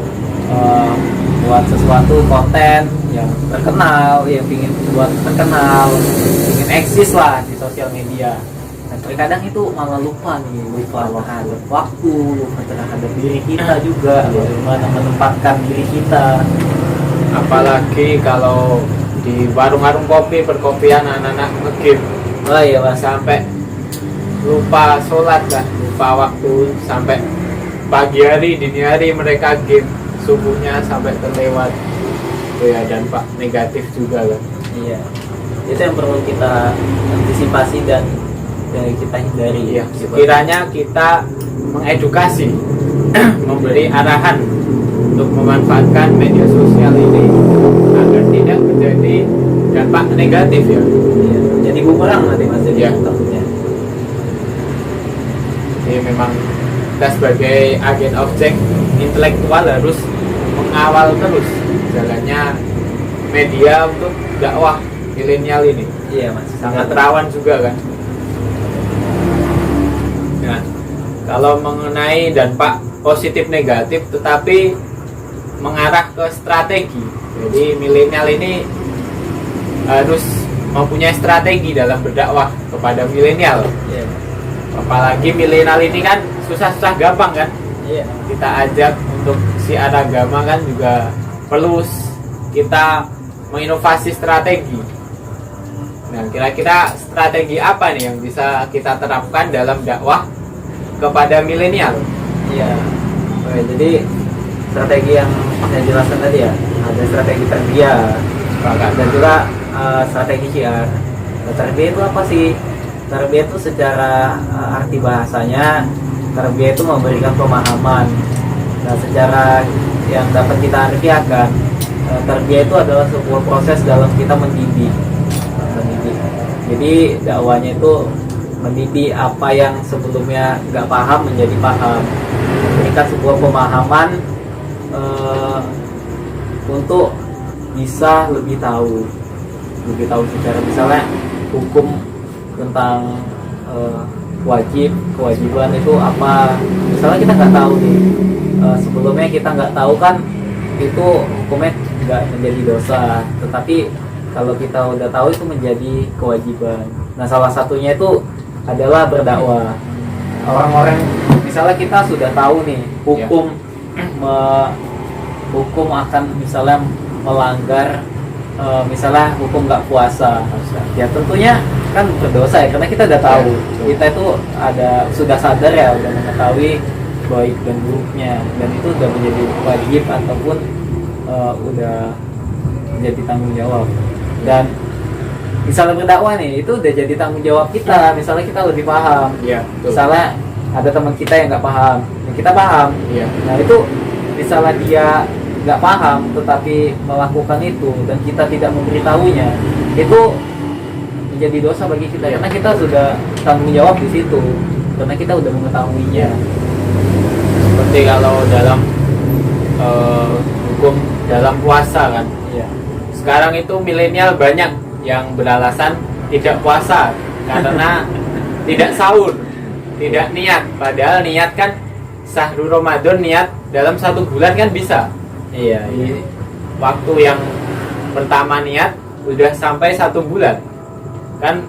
buat sesuatu konten yang terkenal, yang pingin buat terkenal, pingin eksis lah di sosial media. Dan terkadang itu malah lupa terhadap waktu, lupa terhadap diri kita juga, bagaimana menempatkan diri kita. Apalagi kalau di warung-warung kopi, perkopian anak-anak nge-game. Oh iya mas, sampai lupa sholat lah, lupa waktu, sampai pagi hari, dini hari mereka game, subuhnya sampai terlewat. Itu ya dampak negatif juga kan. Iya, itu yang perlu kita antisipasi dan kita hindari. Iya, sekiranya kita mengedukasi, memberi arahan untuk memanfaatkan media sosial ini agar tidak menjadi dampak negatif ya. Iya, jadi bumerang nanti mas jadi ya. takutnya. Jadi memang kita sebagai agen objek intelektual harus mengawal terus jalannya media untuk dakwah milenial ini. Iya mas, Sangat rawan juga kan. Nah, kalau mengenai dampak positif negatif tetapi mengarah ke strategi. Jadi milenial ini harus mempunyai strategi dalam berdakwah kepada milenial. Iya. Apalagi milenial ini kan susah-susah gampang kan. Iya. Kita ajak untuk siar agama kan juga perlu kita menginovasi strategi. Nah, kira-kira strategi apa nih yang bisa kita terapkan dalam dakwah kepada milenial? Iya. Oke, jadi strategi yang saya jelaskan tadi ya, ada strategi tarbiyah dan juga strategi syiar. Tarbiyah itu apa sih? Tarbiyah itu secara arti bahasanya, tarbiyah itu memberikan pemahaman. Nah, secara yang dapat kita artikan, tarbiyah itu adalah sebuah proses dalam kita mendidik. Jadi dakwahnya itu mendidik apa yang sebelumnya nggak paham menjadi paham, memberikan sebuah pemahaman untuk bisa lebih tahu secara misalnya hukum tentang kewajiban itu apa. Misalnya kita nggak tahu nih, sebelumnya kita nggak tahu kan itu hukumnya nggak menjadi dosa, tetapi kalau kita udah tahu itu menjadi kewajiban. Nah, salah satunya itu adalah berdakwah. Orang-orang misalnya kita sudah tahu nih hukum hukum akan misalnya melanggar misalnya hukum nggak puasa, ya tentunya kan berdosa ya, karena kita udah tahu, kita itu sudah sadar ya, udah mengetahui baik dan buruknya, dan itu udah menjadi wajib ataupun udah menjadi tanggung jawab. Dan misalnya berdakwah nih, itu udah jadi tanggung jawab kita. Misalnya kita lebih paham, misalnya ada teman kita yang nggak paham, kita paham, nah itu misalnya dia nggak paham tetapi melakukan itu dan kita tidak memberitahunya, itu menjadi dosa bagi kita, karena kita sudah tanggung jawab di situ, karena kita udah mengetahuinya. Seperti kalau dalam hukum dalam puasa kan, sekarang itu milenial banyak yang beralasan tidak puasa karena tidak sahur, tidak niat, padahal niat kan Syahrul Ramadan, niat dalam 1 bulan kan bisa. Di waktu yang pertama niat udah sampai 1 bulan kan,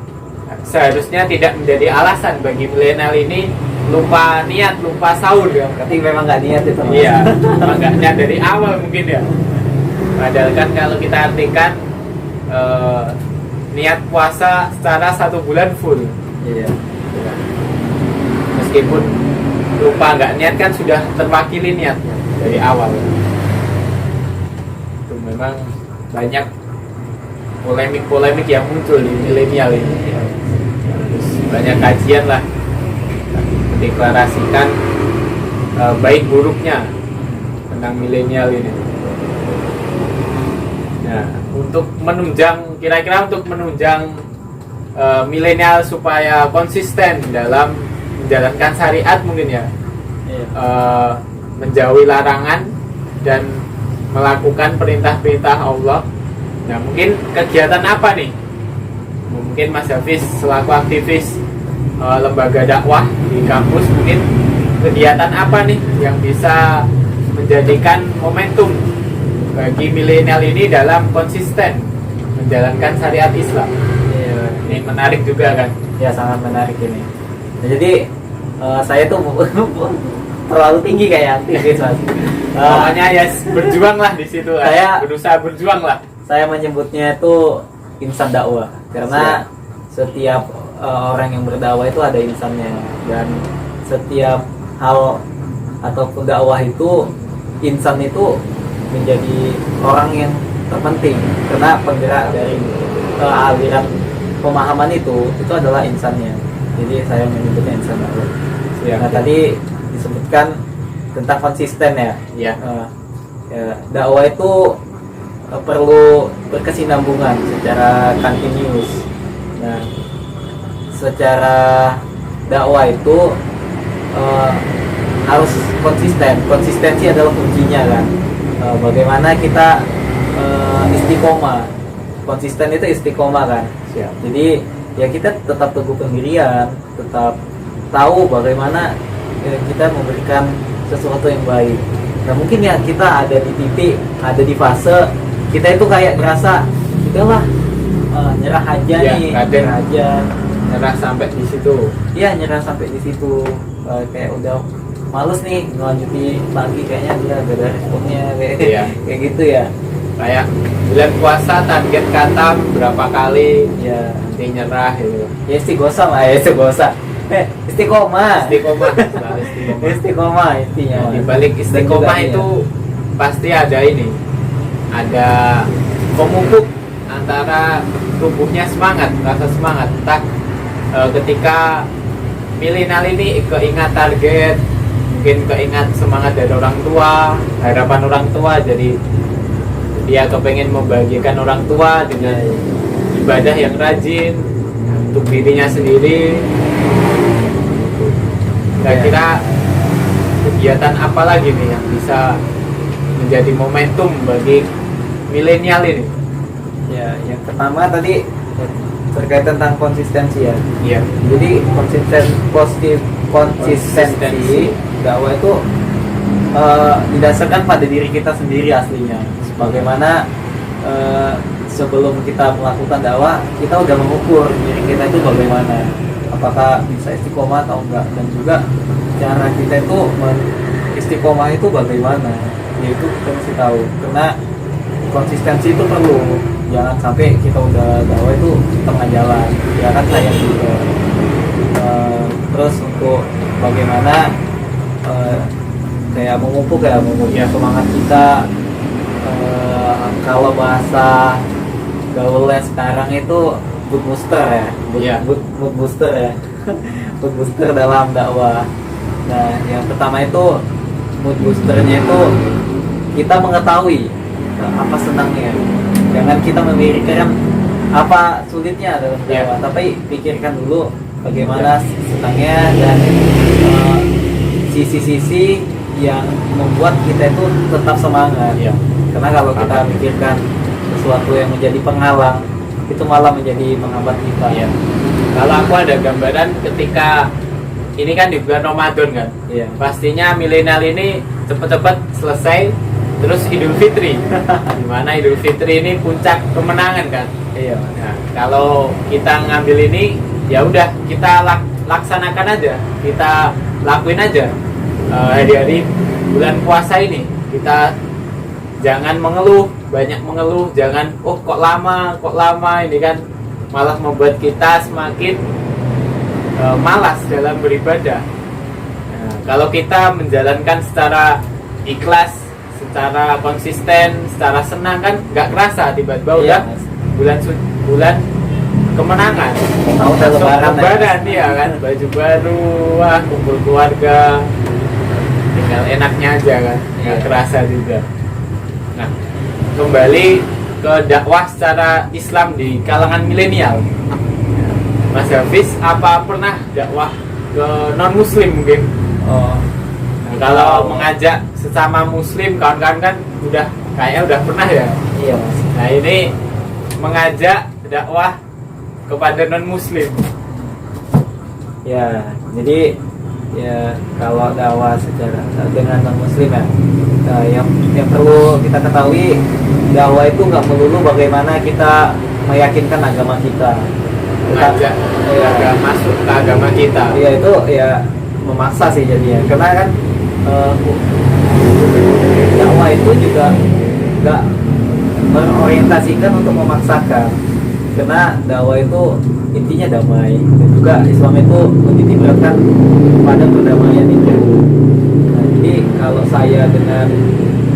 seharusnya tidak menjadi alasan bagi milenial ini lupa niat, lupa sahur ya. Tapi memang nggak niat itu. Iya, memang nggak niat dari awal mungkin ya. Padahal kan kalau kita artikan niat puasa secara 1 bulan full. Meskipun lupa nggak niat kan sudah terwakili niatnya dari awal. Itu memang banyak polemik yang muncul di milenial ini. Terus banyak kajian lah mendeklarasikan baik buruknya tentang milenial ini. Nah, untuk menunjang, kira-kira untuk menunjang milenial supaya konsisten dalam menjalankan syariat mungkin ya, menjauhi larangan dan melakukan perintah-perintah Allah. Nah, mungkin kegiatan apa nih? Mungkin Mas Hafiz selaku aktivis lembaga dakwah di kampus, mungkin kegiatan apa nih yang bisa menjadikan momentum bagi milenial ini dalam konsisten menjalankan syariat Islam? Ini menarik juga kan? Ya, sangat menarik ini. Nah, jadi saya tuh terlalu tinggi kayak aktivis Mas. Pokoknya ya berjuang lah di situ. Saya berusaha berjuang lah. Saya menyebutnya itu insan dakwah karena setiap orang yang berdakwah itu ada insannya, dan setiap hal ataupun dakwah itu insan itu menjadi orang yang terpenting, karena penggerak dari aliran pemahaman itu adalah insannya. Jadi saya menyebutnya insan dakwah. Nah, tadi disebutkan tentang konsisten ya. Dakwah itu perlu berkesinambungan secara continuous. Nah, secara dakwah itu harus konsisten. Konsistensi adalah kuncinya kan. Bagaimana kita istiqomah. Konsisten itu istiqomah kan. Jadi ya kita tetap teguh pendirian, tetap tahu bagaimana kita memberikan sesuatu yang baik. Nah, mungkin ya kita ada di titik, ada di fase kita itu kayak ngerasa udahlah, nyerah aja nih, nyerah sampai di situ. Iya, nyerah sampai di situ. Kayak udah males nih ngelanjutin lagi, kayaknya dia gak ada responnya kayak gitu ya. Kayak bulan puasa target khatam berapa kali, nanti nyerah gitu. Ya istighosah lah, istiqomah intinya. Di balik istiqomah itu pasti ada ini, ada pemupuk antara tubuhnya semangat, rasa semangat. Entah ketika milenial ini keingat target, mungkin keingat semangat dari orang tua, harapan orang tua, jadi dia kepengen membahagiakan orang tua dengan ibadah yang rajin untuk dirinya sendiri. Kira-kira kegiatan apa lagi nih yang bisa menjadi momentum bagi milenial ini? Ya, yang pertama tadi terkait tentang konsistensi ya. Iya. Jadi konsistensi dakwah itu didasarkan pada diri kita sendiri aslinya. Sebagaimana sebelum kita melakukan dakwah, kita udah mengukur diri kita itu bagaimana, apakah bisa istiqomah atau enggak, dan juga cara kita itu istiqomah itu bagaimana, yaitu kita mesti tahu. Karena konsistensi itu perlu, jangan sampai kita udah dakwah itu tengah jalan, ya kan sayang juga. Terus untuk bagaimana kayak memupuk semangat kita, kalau bahasa gaulnya sekarang itu mood booster ya, mood booster ya, mood booster dalam dakwah. Nah, yang pertama itu mood boosternya itu kita mengetahui apa senangnya. Jangan kita memikirkan apa sulitnya dalam dakwah, tapi pikirkan dulu bagaimana senangnya dan sisi-sisi yang membuat kita itu tetap semangat. Karena kalau kita pikirkan sesuatu yang menjadi penghalang, itu malah menjadi menghambat kita. Kalau aku ada gambaran ketika ini kan di bulan Ramadan kan, pastinya milenial ini cepat-cepat selesai, terus Idul Fitri. Dimana Idul Fitri ini puncak kemenangan kan. Nah, kalau kita ngambil ini, ya udah kita laksanakan aja, kita lakuin aja hari-hari bulan puasa ini. Kita jangan mengeluh, banyak mengeluh, jangan kok lama ini kan malah membuat kita semakin malas dalam beribadah. Nah, kalau kita menjalankan secara ikhlas, secara konsisten, secara senang kan nggak kerasa tiba-tiba udah bulan kemenangan, lebaran ya kan, baju baru, kumpul keluarga, tinggal enaknya aja kan, nggak kerasa juga. Nah, kembali ke dakwah secara Islam di kalangan milenial, Mas Hafiz, apa pernah dakwah ke non muslim mungkin? Nah, kalau mengajak sesama muslim, kawan-kawan kan kayaknya udah pernah ya. Iya Mas. Nah, ini mengajak dakwah kepada non muslim. Ya, jadi ya kalau dakwah secara dengan non muslim ya, yang perlu kita ketahui, dakwah itu nggak melulu bagaimana kita meyakinkan agama kita. Mengajak masuk ke agama kita. Iya, itu ya memaksa sih jadinya. Karena kan dakwah itu juga nggak berorientasikan untuk memaksakan. Karena dakwah itu intinya damai, dan juga Islam itu menitibatkan pada perdamaian itu. Nah, jadi kalau saya dengan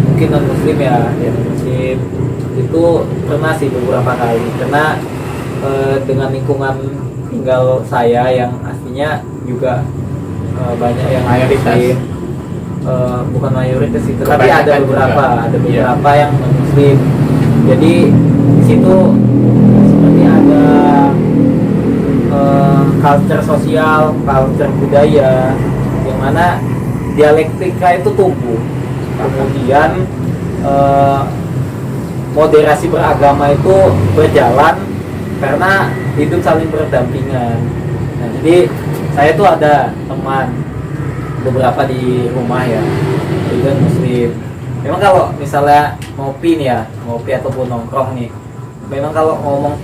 mungkin non muslim ya muslim itu pernah sih beberapa kali, karena dengan lingkungan tinggal saya yang aslinya juga banyak yang mayoritas, bukan mayoritas itu, tapi ada beberapa yang non muslim. Jadi di situ seperti ada culture sosial, culture budaya, yang mana dialektika itu tumbuh. Kemudian moderasi beragama itu berjalan karena hidup saling berdampingan. Nah, jadi saya tuh ada teman beberapa di rumah ya, itu muslim. Memang kalau misalnya ngopi nih ya, ngopi ataupun nongkrong nih, memang kalau ngomong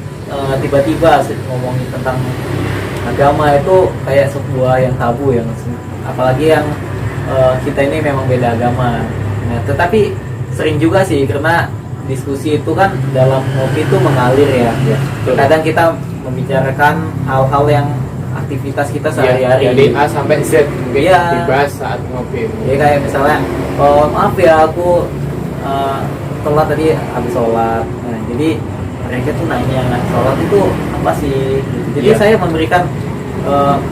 tiba-tiba ngomongin tentang agama itu kayak sebuah yang tabu, yang apalagi yang kita ini memang beda agama. Nah, tetapi sering juga sih, karena diskusi itu kan dalam ngopi itu mengalir ya. Kadang kita membicarakan hal-hal yang aktivitas kita sehari-hari. Jadi A sampai Z mungkin dibahas saat ngopi. Jadi kayak misalnya, maaf ya aku telat tadi habis sholat. Nah, jadi mereka tuh nanya, sholat itu apa sih? Jadi Iya. saya memberikan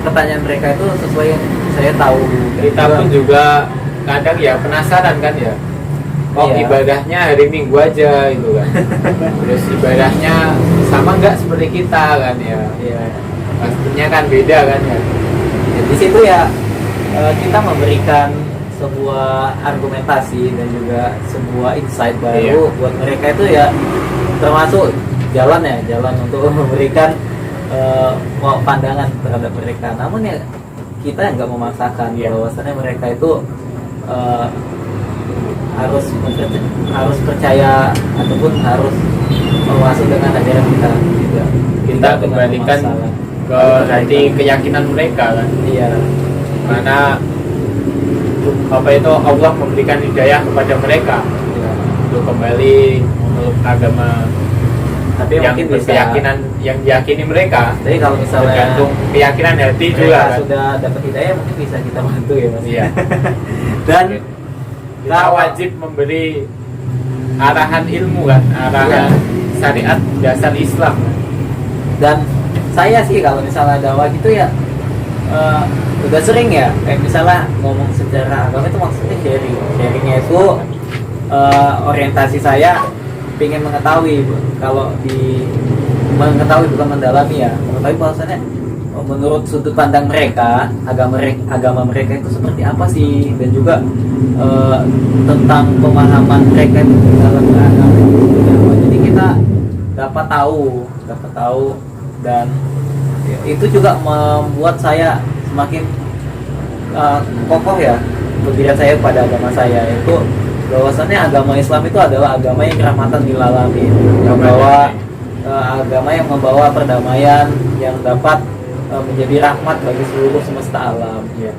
pertanyaan mereka itu sesuai yang saya tahu. Kita pun juga kadang ya penasaran kan ya. Oh, Iya. ibadahnya hari Minggu aja gitu kan. Terus ibadahnya sama nggak seperti kita kan ya. Iya. Pastinya kan beda kan ya. Ya, di situ ya kita memberikan sebuah argumentasi dan juga sebuah insight baru buat mereka itu ya, termasuk jalan untuk memberikan pandangan terhadap mereka. Namun ya kita nggak memaksakan bahwasannya mereka itu harus percaya ataupun harus masuk dengan ajaran kita juga. Kita kembalikan ke hati keyakinan mereka kan. Iya. Mana apa itu Allah memberikan hidayah kepada mereka untuk kembali memeluk agama Tapi yang mungkin bisa, berkeyakinan yang diyakini mereka. jadi kalau misalnya Tergantung keyakinan hati juga mereka kan. sudah dapat hidayah, mungkin bisa kita bantu ya Mas. Iya. Dan Kita wajib memberi arahan ilmu kan, arahan syariat dasar Islam. dan saya sih kalau misalnya dakwah gitu ya udah sering ya, kayak misalnya ngomong secara agama itu maksudnya sharingnya itu orientasi saya ingin mengetahui, kalau mengetahui bukan mendalami ya, mengetahui bahwasannya menurut sudut pandang mereka agama mereka itu seperti apa sih, dan juga tentang pemahaman mereka itu dalam agama. Jadi kita dapat tahu dan itu juga membuat saya semakin kokoh ya pendirian saya pada agama saya, yaitu bahwasannya agama Islam itu adalah agama yang rahmatan lil alamin, agama yang membawa perdamaian yang dapat menjadi rahmat bagi seluruh semesta alam. Ya.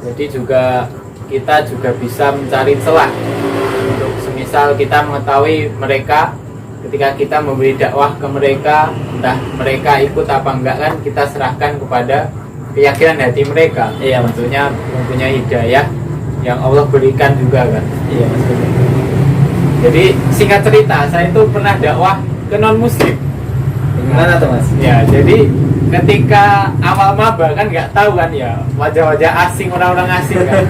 Jadi juga kita juga bisa mencari celah untuk semisal kita mengetahui mereka, ketika kita memberi dakwah ke mereka, entah mereka ikut apa enggak kan, kita serahkan kepada keyakinan hati mereka. Iya, Mas. Tentunya mempunyai hidayah yang Allah berikan juga kan. Iya Mas. Jadi singkat cerita, saya itu pernah dakwah ke non muslim. Gimana tuh Mas? Ya, jadi ketika awal maba kan nggak tahu kan ya, wajah-wajah asing, orang-orang asing kan.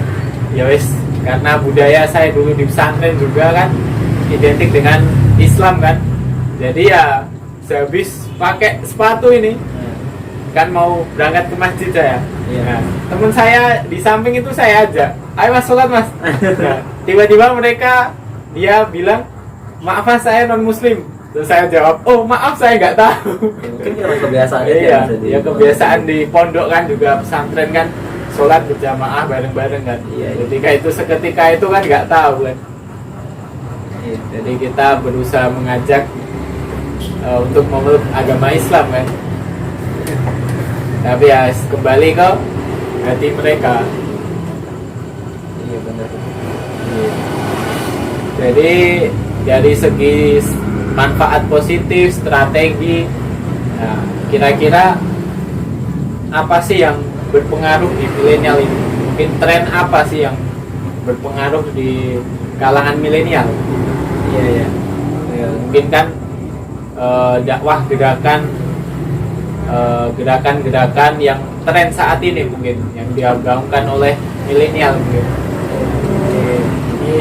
Ya wis, karena budaya saya dulu di pesantren juga kan identik dengan Islam kan. Jadi ya sehabis pakai sepatu ini kan mau berangkat ke masjid saya. Iya. Nah, teman saya di samping itu saya ajak, ayo mas sholat mas. Nah, tiba-tiba dia bilang, maaf mas saya non muslim. Terus saya jawab, oh maaf saya nggak tahu. Ya, mungkin karena kebiasaan Iya, ya kebiasaan di pondok kan juga pesantren kan sholat berjamaah bareng-bareng kan. Iya. Seketika itu kan nggak tahu kan. Iya. Jadi kita berusaha mengajak untuk memeluk agama Islam kan. Tapi ya kembali ke hati mereka. Iya benar. Iya. Jadi dari segi manfaat positif, strategi, nah, kira-kira apa sih yang berpengaruh di milenial ini? Mungkin tren apa sih yang berpengaruh di kalangan milenial? Iya. Mungkin kan dakwah gerakan-gerakan yang tren saat ini mungkin yang digaungkan oleh milenial mungkin. Jadi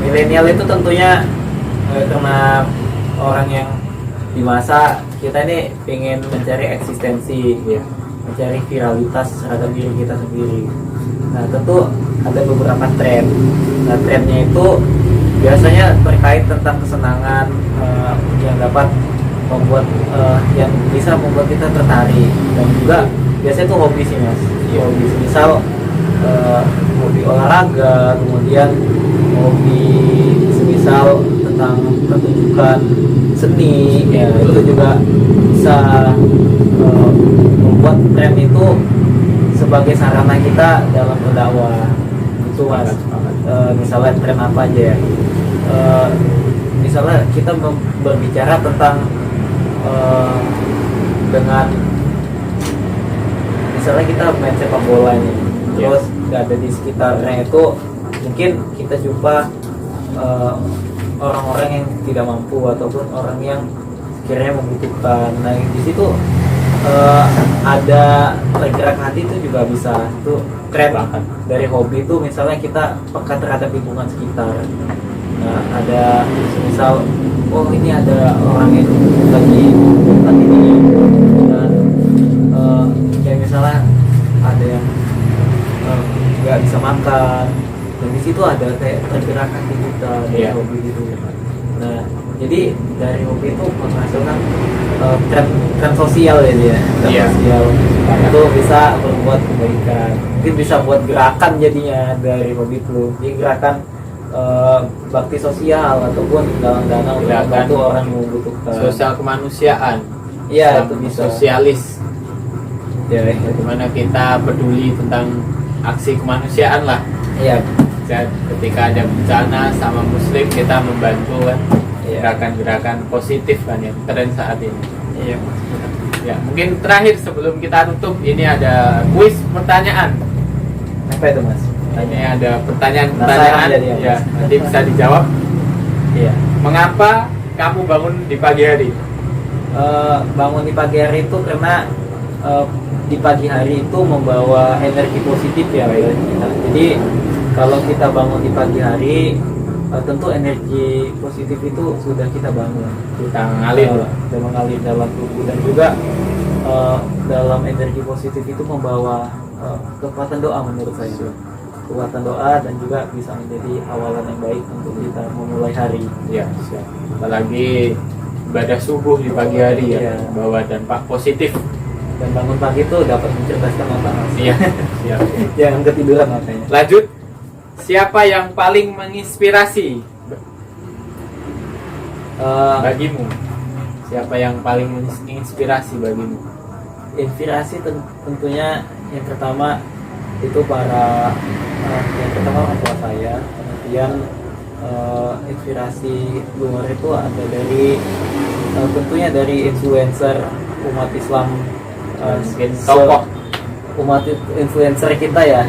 milenial itu tentunya karena orang yang di masa kita ini ingin mencari eksistensi, ya, mencari viralitas terhadap diri kita sendiri. Nah tentu ada beberapa tren. Nah trennya itu biasanya terkait tentang kesenangan yang dapat membuat yang bisa membuat kita tertarik, dan juga biasanya itu hobi sih Mas. Hobi misal hobi olahraga, kemudian hobi semisal tentang pertunjukan seni, ya itu juga bisa membuat tren itu sebagai sarana kita dalam berdakwah. Itu Mas. Misalnya tren apa aja ya? Misalnya kita berbicara tentang dengan misalnya kita main sepak bola nih, terus nggak ada di sekitarnya itu, mungkin kita jumpa eh, orang-orang yang tidak mampu ataupun orang yang sekiranya membutuhkan. Nah di situ ada tergerak hati itu juga bisa, itu tren dari hobi itu. Misalnya kita peka terhadap lingkungan sekitar. Nah ada misal, oh ini ada orang yang lagi membutuhkan ini, dan kayak misalnya ada yang nggak bisa makan, dan di situ ada kayak tergerak hati kita dari hobi itu. Nah jadi dari hobi itu menghasilkan tren sosial ya dia, tren sosial itu bisa berbuat kebaikan, mungkin bisa buat gerakan jadinya dari hobi itu. Jadi gerakan bakti sosial ataupun dalam dana untuk membantu orang yang membutuhkan, sosial kemanusiaan. Iya itu bisa. Sosialis Ya, dimana kita peduli tentang aksi kemanusiaan lah. Iya. Ketika ada bencana sama muslim kita membantu kan, gerakan-gerakan positif kan yang tren saat ini. Iya. Ya mungkin terakhir sebelum kita tutup ini ada kuis pertanyaan. Apa itu mas? Ini ada pertanyaan-pertanyaan ya, nanti bisa dijawab. Iya. Mengapa kamu bangun di pagi hari? Bangun di pagi hari itu karena di pagi hari itu membawa energi positif ya bagi kita. Jadi kalau kita bangun di pagi hari, tentu energi positif itu sudah kita bangun, Kita mengalir dalam tubuh, dan juga dalam energi positif itu membawa kekuatan doa menurut saya. Kekuatan doa dan juga bisa menjadi awalan yang baik untuk kita memulai hari. Ya, siap. Apalagi ibadah subuh di pagi hari ya, membawa dampak positif. Dan bangun pagi itu dapat mencerdaskan otak. Iya, siap. Jangan ketiduran makanya. Lanjut, siapa yang paling menginspirasi bagimu? Siapa yang paling menginspirasi bagimu? Inspirasi tentunya yang pertama itu yang pertama orang tua saya. Kemudian inspirasi luar itu ada dari tentunya dari influencer umat Islam, tokoh umat influencer kita ya,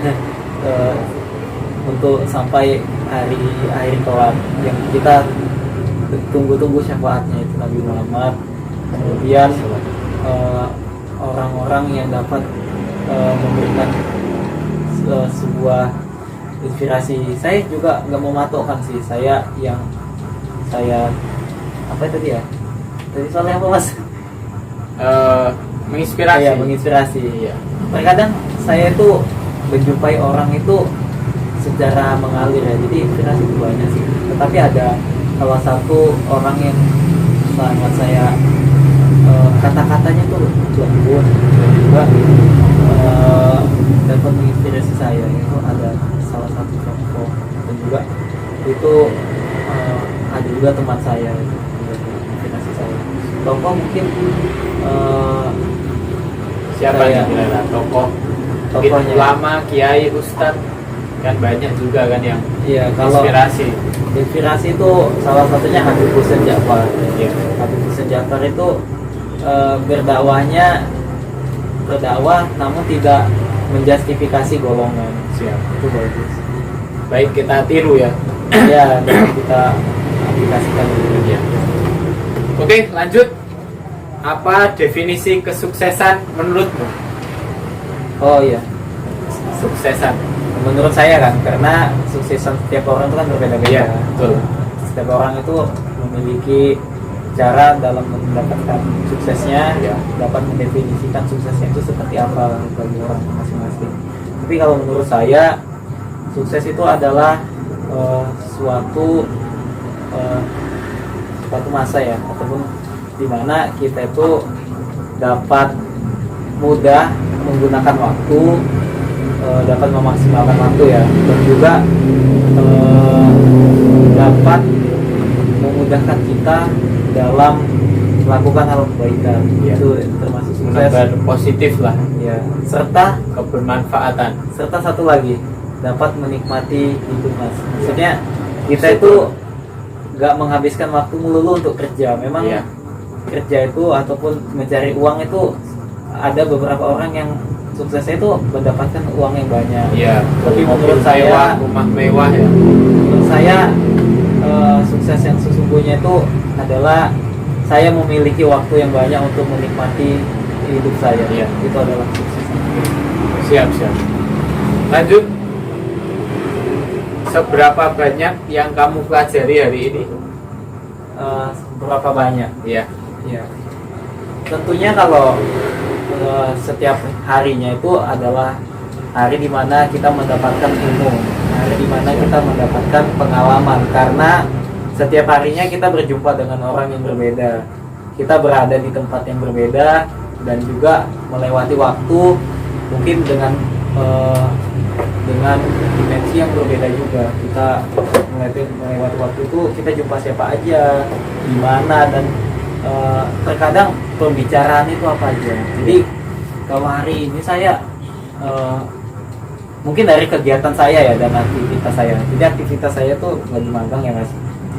untuk sampai hari akhir kelak yang kita tunggu-tunggu syafaatnya, itu Nabi Muhammad. Kemudian orang-orang yang dapat memberikan sebuah inspirasi. Saya juga nggak mematokkan sih, saya apa itu dia tadi soalnya apa mas? Menginspirasi. Ya, menginspirasi. Ya. Terkadang saya itu menjumpai orang itu secara mengalir ya, jadi inspirasi itu banyak sih. Tetapi ada salah satu orang yang sangat saya kata-katanya tuh lembut dan juga dapat menginspirasi saya. Itu ada salah satu tokoh, dan juga itu ada juga teman saya itu menginspirasi saya. Tokoh mungkin siapa yang kira tokoh ulama, kiai, ustad, kan banyak juga kan yang inspirasi. Inspirasi itu salah satunya Habib Husain Ja'far. Ya. Habib Husain Ja'far itu berdakwah namun tidak menjustifikasi golongan. Siap. Itu bagus. Baik kita tiru ya. Ya, dan kita aplikasikan dulu. Ya. Oke, lanjut. Apa definisi kesuksesan menurutmu? Oh iya, Suksesan. menurut saya kan, karena suksesan setiap orang itu kan berbeda-beda. Iya, betul. Setiap orang itu memiliki cara dalam mendapatkan suksesnya, dapat mendefinisikan suksesnya itu seperti apa bagi orang masing-masing. Tapi kalau menurut saya, sukses itu adalah suatu masa ya, ataupun di mana kita itu dapat mudah menggunakan waktu, dapat memaksimalkan waktu ya, dan juga dapat memudahkan kita dalam melakukan hal kebaikan. Itu termasuk sukses. Positif lah Ya, serta kebermanfaatan. serta satu lagi, dapat menikmati hidup mas. Maksudnya kita itu gak menghabiskan waktu melulu untuk kerja. Memang kerja itu ataupun mencari uang itu, ada beberapa orang yang suksesnya itu mendapatkan uang yang banyak. Iya. Tapi menurut saya rumah mewah ya. Menurut saya sukses yang sesungguhnya itu adalah saya memiliki waktu yang banyak untuk menikmati hidup saya. Iya. Itu adalah sukses. Siap. Lanjut. Seberapa banyak yang kamu pelajari hari ini? Berapa banyak? Iya. Ya, tentunya kalau setiap harinya itu adalah hari dimana kita mendapatkan ilmu, hari dimana kita mendapatkan pengalaman. Karena setiap harinya kita berjumpa dengan orang yang berbeda, kita berada di tempat yang berbeda, dan juga melewati waktu mungkin dengan dimensi yang berbeda juga. Kita melewati waktu itu, kita jumpa siapa aja, di mana, dan terkadang pembicaraan itu apa aja. Jadi kalau hari ini saya mungkin dari kegiatan saya ya dan aktivitas saya. Jadi aktivitas saya tuh lagi magang ya Mas.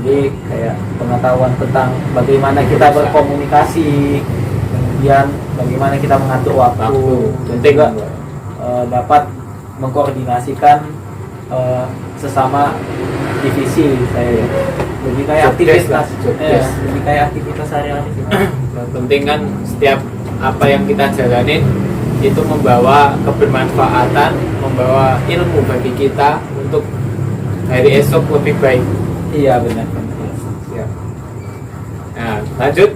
Jadi kayak pengetahuan tentang bagaimana kita berkomunikasi, kemudian bagaimana kita mengatur waktu, dan juga dapat mengkoordinasikan sesama divisi saya ya. Lebih kayak aktivitas, lebih kayak aktivitas sehari-hari sih. Yang penting kan setiap apa yang kita jalanin itu membawa kebermanfaatan, membawa ilmu bagi kita untuk hari esok lebih baik. Iya benar. Siap. Nah, lanjut.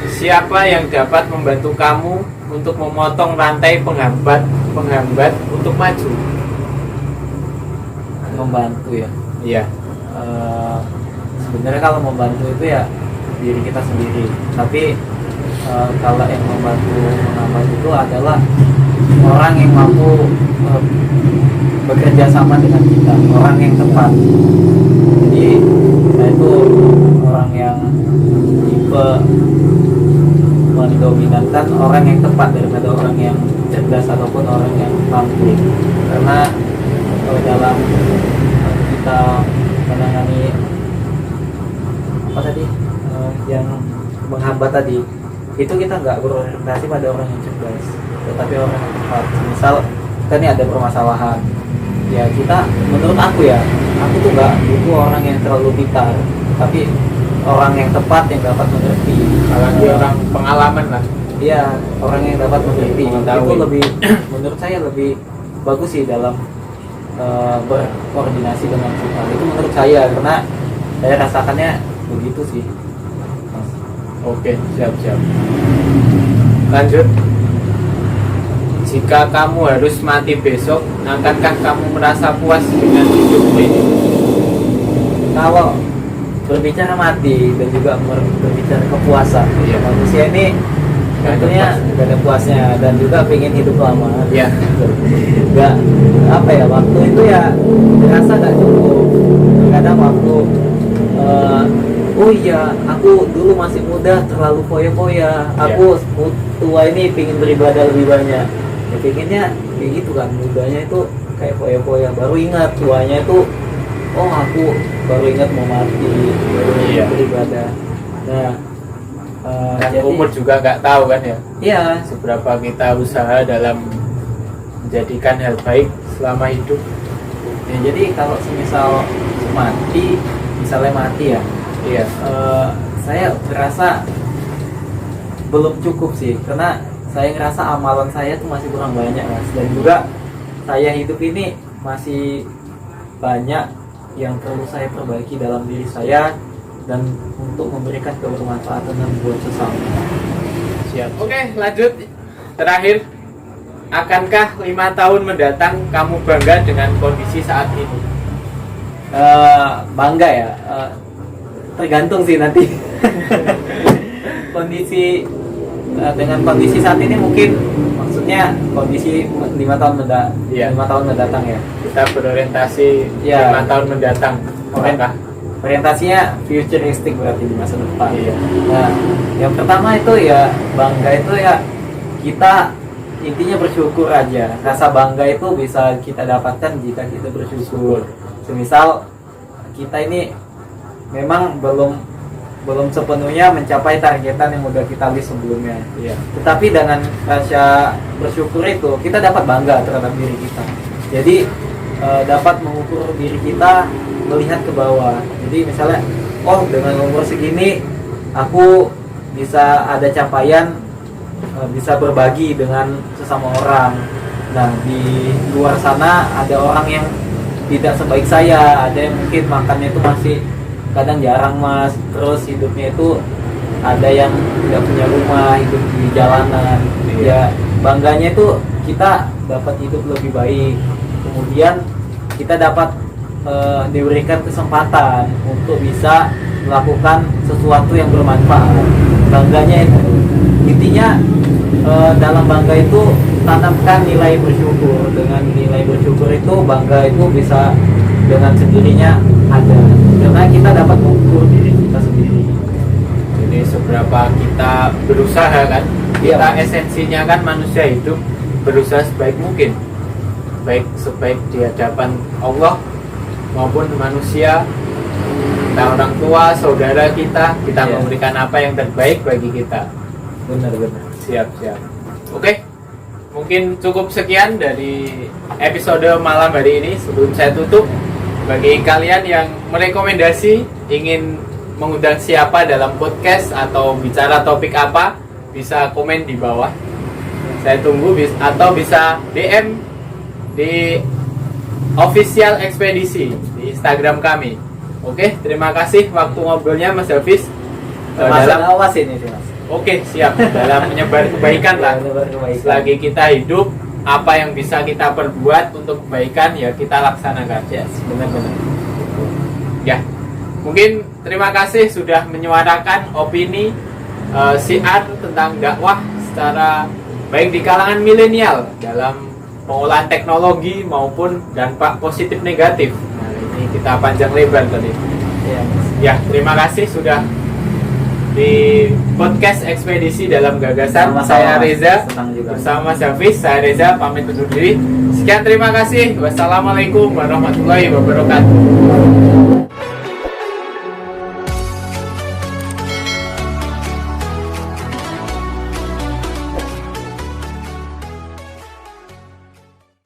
Siapa yang dapat membantu kamu untuk memotong rantai penghambat untuk maju? Membantu ya. Iya. Sebenarnya kalau membantu itu ya diri kita sendiri. Tapi kalau yang membantu menghambat itu adalah orang yang mampu bekerja sama dengan kita, orang yang tepat. Jadi saya itu orang yang tipe mendominankan orang yang tepat daripada orang yang cerdas ataupun orang yang mampu. Karena dalam kita menangani apa tadi yang menghambat tadi, itu kita nggak berorientasi pada orang yang cerdas, tetapi orang yang tepat. Misal kita nih ada permasalahan, ya kita, menurut aku tuh nggak butuh orang yang terlalu pintar, tapi orang yang tepat yang dapat mengerti. Apalagi orang pengalaman lah. Iya, orang yang dapat mengerti. Mengetahui. Itu lebih, menurut saya lebih bagus sih dalam berkoordinasi dengan kita. Itu menurut saya, karena saya rasakannya begitu sih. Oke, siap. Lanjut. Jika kamu harus mati besok, akankah kamu merasa puas dengan hidupmu ini? Kalau berbicara mati dan juga berbicara kepuasan, Iya. manusia ini tentunya gak ada puasnya dan juga pengen hidup lama. Iya. Gak apa ya, waktu itu ya terasa gak cukup. Kadang waktu oh iya, aku dulu masih muda terlalu foya-foya, aku tua ini pengen beribadah lebih banyak. Ya pengennya kayak gitu kan, mudanya itu kayak foya-foya, baru ingat tuanya itu, oh aku baru ingat mau mati, baru Iya. beribadah. Nah Dan jadi, umur juga nggak tahu kan ya, iya, seberapa kita usaha dalam menjadikan hal baik selama hidup. ya, jadi kalau semisal mati, misalnya mati ya, Iya. saya merasa belum cukup sih, karena saya ngerasa amalan saya tuh masih kurang banyak Mas, dan juga saya hidup ini masih banyak yang perlu saya perbaiki dalam diri saya dan untuk memberikan kebermanfaatan dan buat sesama. Siap. Oke, lanjut. Terakhir, akankah 5 tahun mendatang kamu bangga dengan kondisi saat ini? Bangga ya, tergantung sih nanti. Kondisi dengan kondisi saat ini mungkin maksudnya kondisi 5 tahun Iya. 5 tahun mendatang ya. Kita berorientasi Iya. 5 tahun mendatang. Apakah? Orientasinya futuristik berarti di masa depan. Iya. Nah, yang pertama itu ya bangga itu ya kita intinya bersyukur aja. Rasa bangga itu bisa kita dapatkan jika kita bersyukur. Semisal kita ini memang belum sepenuhnya mencapai targetan yang udah kita list sebelumnya. Iya. Tetapi dengan rasa bersyukur itu kita dapat bangga terhadap diri kita. Jadi dapat mengukur diri kita melihat ke bawah. Jadi misalnya, oh dengan umur segini aku bisa ada capaian, bisa berbagi dengan sesama orang. Nah di luar sana ada orang yang tidak sebaik saya, ada yang mungkin makannya itu masih kadang jarang mas, terus hidupnya itu ada yang tidak punya rumah, hidup di jalanan. Ya bangganya itu kita dapat hidup lebih baik, kemudian kita dapat diberikan kesempatan untuk bisa melakukan sesuatu yang bermanfaat. Bangganya itu intinya, dalam bangga itu tanamkan nilai bersyukur. Dengan nilai bersyukur itu bangga itu bisa dengan sendirinya ada, karena kita dapat mengukur diri kita sendiri. Jadi seberapa kita berusaha kan, kita Iya. esensinya kan manusia hidup berusaha sebaik mungkin, baik sebaik di hadapan Allah maupun manusia, entah orang tua, saudara kita Iya. memberikan apa yang terbaik bagi kita. Benar-benar. Siap. Oke, mungkin cukup sekian dari episode malam hari ini. Sebelum saya tutup, bagi kalian yang merekomendasi ingin mengundang siapa dalam podcast atau bicara topik apa, bisa komen di bawah. Saya tunggu, atau bisa DM di official ekspedisi di Instagram kami. Oke, terima kasih waktu ngobrolnya Mas Hafiz. Termasuk awas ini sih mas. Oke, siap. Dalam menyebar kebaikan lah. Menyebar kebaikan. Selagi kita hidup, apa yang bisa kita perbuat untuk kebaikan ya kita laksanakan. Yes, benar-benar. Ya, mungkin terima kasih sudah menyuarakan opini syiar tentang dakwah secara baik di kalangan milenial dalam pengolahan teknologi maupun dampak positif negatif. Nah, ini kita panjang lebar tadi. Iya, Mas. Ya, terima kasih sudah di podcast ekspedisi dalam gagasan. Sama-sama, Saya Mas. Reza Senang juga. bersama Hafiz. Saya Reza pamit undur diri. Sekian, terima kasih. Wassalamualaikum warahmatullahi wabarakatuh.